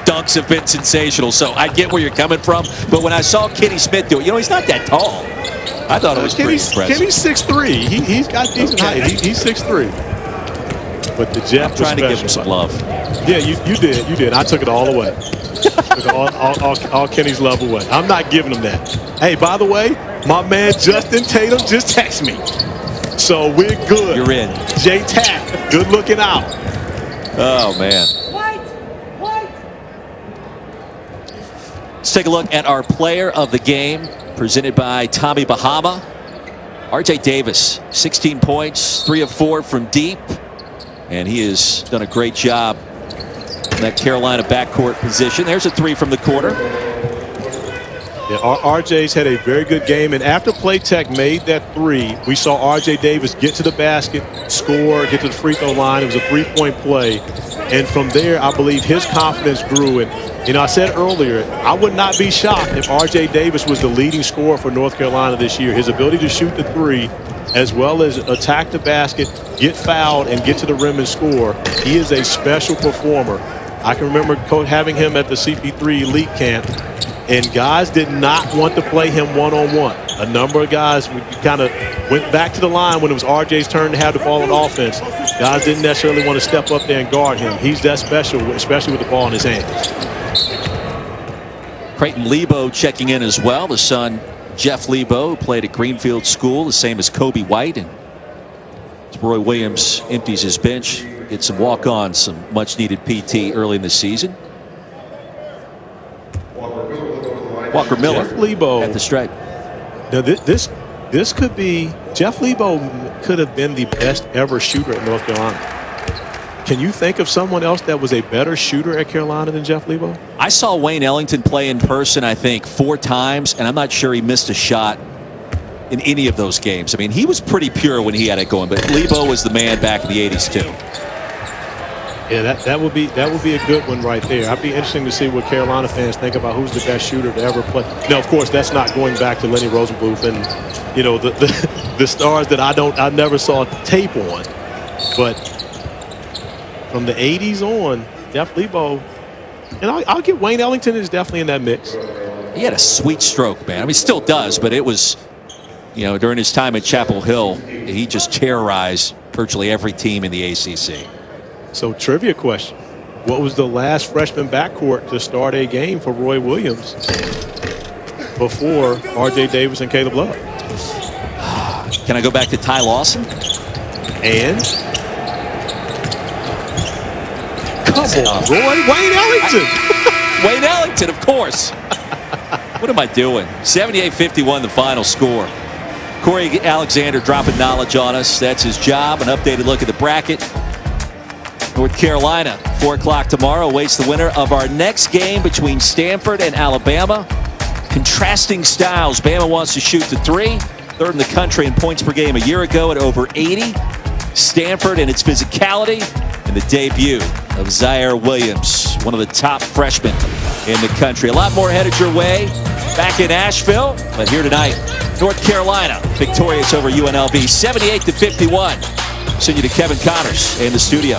dunks have been sensational. So I get where you're coming from, but when I saw Kenny Smith do it, he's not that tall. I thought it was pretty impressive. Kenny's 6'3". He's got decent height. He's 6'3". But the Jeff I'm trying to give him some love. Yeah, you did. I took it all away. Took all Kenny's love away. I'm not giving him that. Hey, by the way, my man Justin Tatum just texted me. So we're good. You're in. J-Tac, good looking out. Oh, man. Let's take a look at our player of the game, presented by Tommy Bahama. R.J. Davis, 16 points, 3 of 4 from deep. And he has done a great job in that Carolina backcourt position. There's a 3 from the corner. Yeah, RJ's had a very good game, and after Playtech made that 3, we saw RJ Davis get to the basket, score, get to the free throw line. It was a 3-point play, and from there, I believe his confidence grew. And I said earlier, I would not be shocked if RJ Davis was the leading scorer for North Carolina this year. His ability to shoot the 3, as well as attack the basket, get fouled, and get to the rim and score. He is a special performer. I can remember having him at the CP3 Elite Camp, and guys did not want to play him one-on-one. A number of guys kind of went back to the line when it was RJ's turn to have the ball on offense. Guys didn't necessarily want to step up there and guard him. He's that special, especially with the ball in his hands. Creighton Lebo checking in as well. The son, Jeff Lebo, who played at Greenfield School, the same as Kobe White. And Roy Williams empties his bench, gets some walk-ons, some much-needed PT early in the season. Walker Miller Jeff Lebo at the stripe. Now this could be, Jeff Lebo could have been the best ever shooter at North Carolina. Can you think of someone else that was a better shooter at Carolina than Jeff Lebo? I saw Wayne Ellington play in person, I think, 4 times, and I'm not sure he missed a shot in any of those games. I mean, he was pretty pure when he had it going, but Lebo was the man back in the 80s too. Yeah, that would be a good one right there. I'd be interesting to see what Carolina fans think about who's the best shooter to ever play. Now, of course, that's not going back to Lenny Rosenbluth and the stars that I never saw tape on. But from the 80s on, Jeff Lebo, and I'll get Wayne Ellington is definitely in that mix. He had a sweet stroke, man. I mean, he still does, but it was, during his time at Chapel Hill, he just terrorized virtually every team in the ACC. So, trivia question. What was the last freshman backcourt to start a game for Roy Williams before R.J. Davis and Caleb Love? Can I go back to Ty Lawson? And? Come on, Roy. Wayne Ellington. Wayne Ellington, of course. What am I doing? 78-51, the final score. Corey Alexander dropping knowledge on us. That's his job. An updated look at the bracket. North Carolina, 4 o'clock tomorrow, awaits the winner of our next game between Stanford and Alabama. Contrasting styles. Bama wants to shoot the three, third in the country in points per game a year ago at over 80. Stanford and its physicality, and the debut of Zaire Williams, one of the top freshmen in the country. A lot more headed your way back in Asheville, but here tonight, North Carolina victorious over UNLV 78-51. Send you to Kevin Connors in the studio.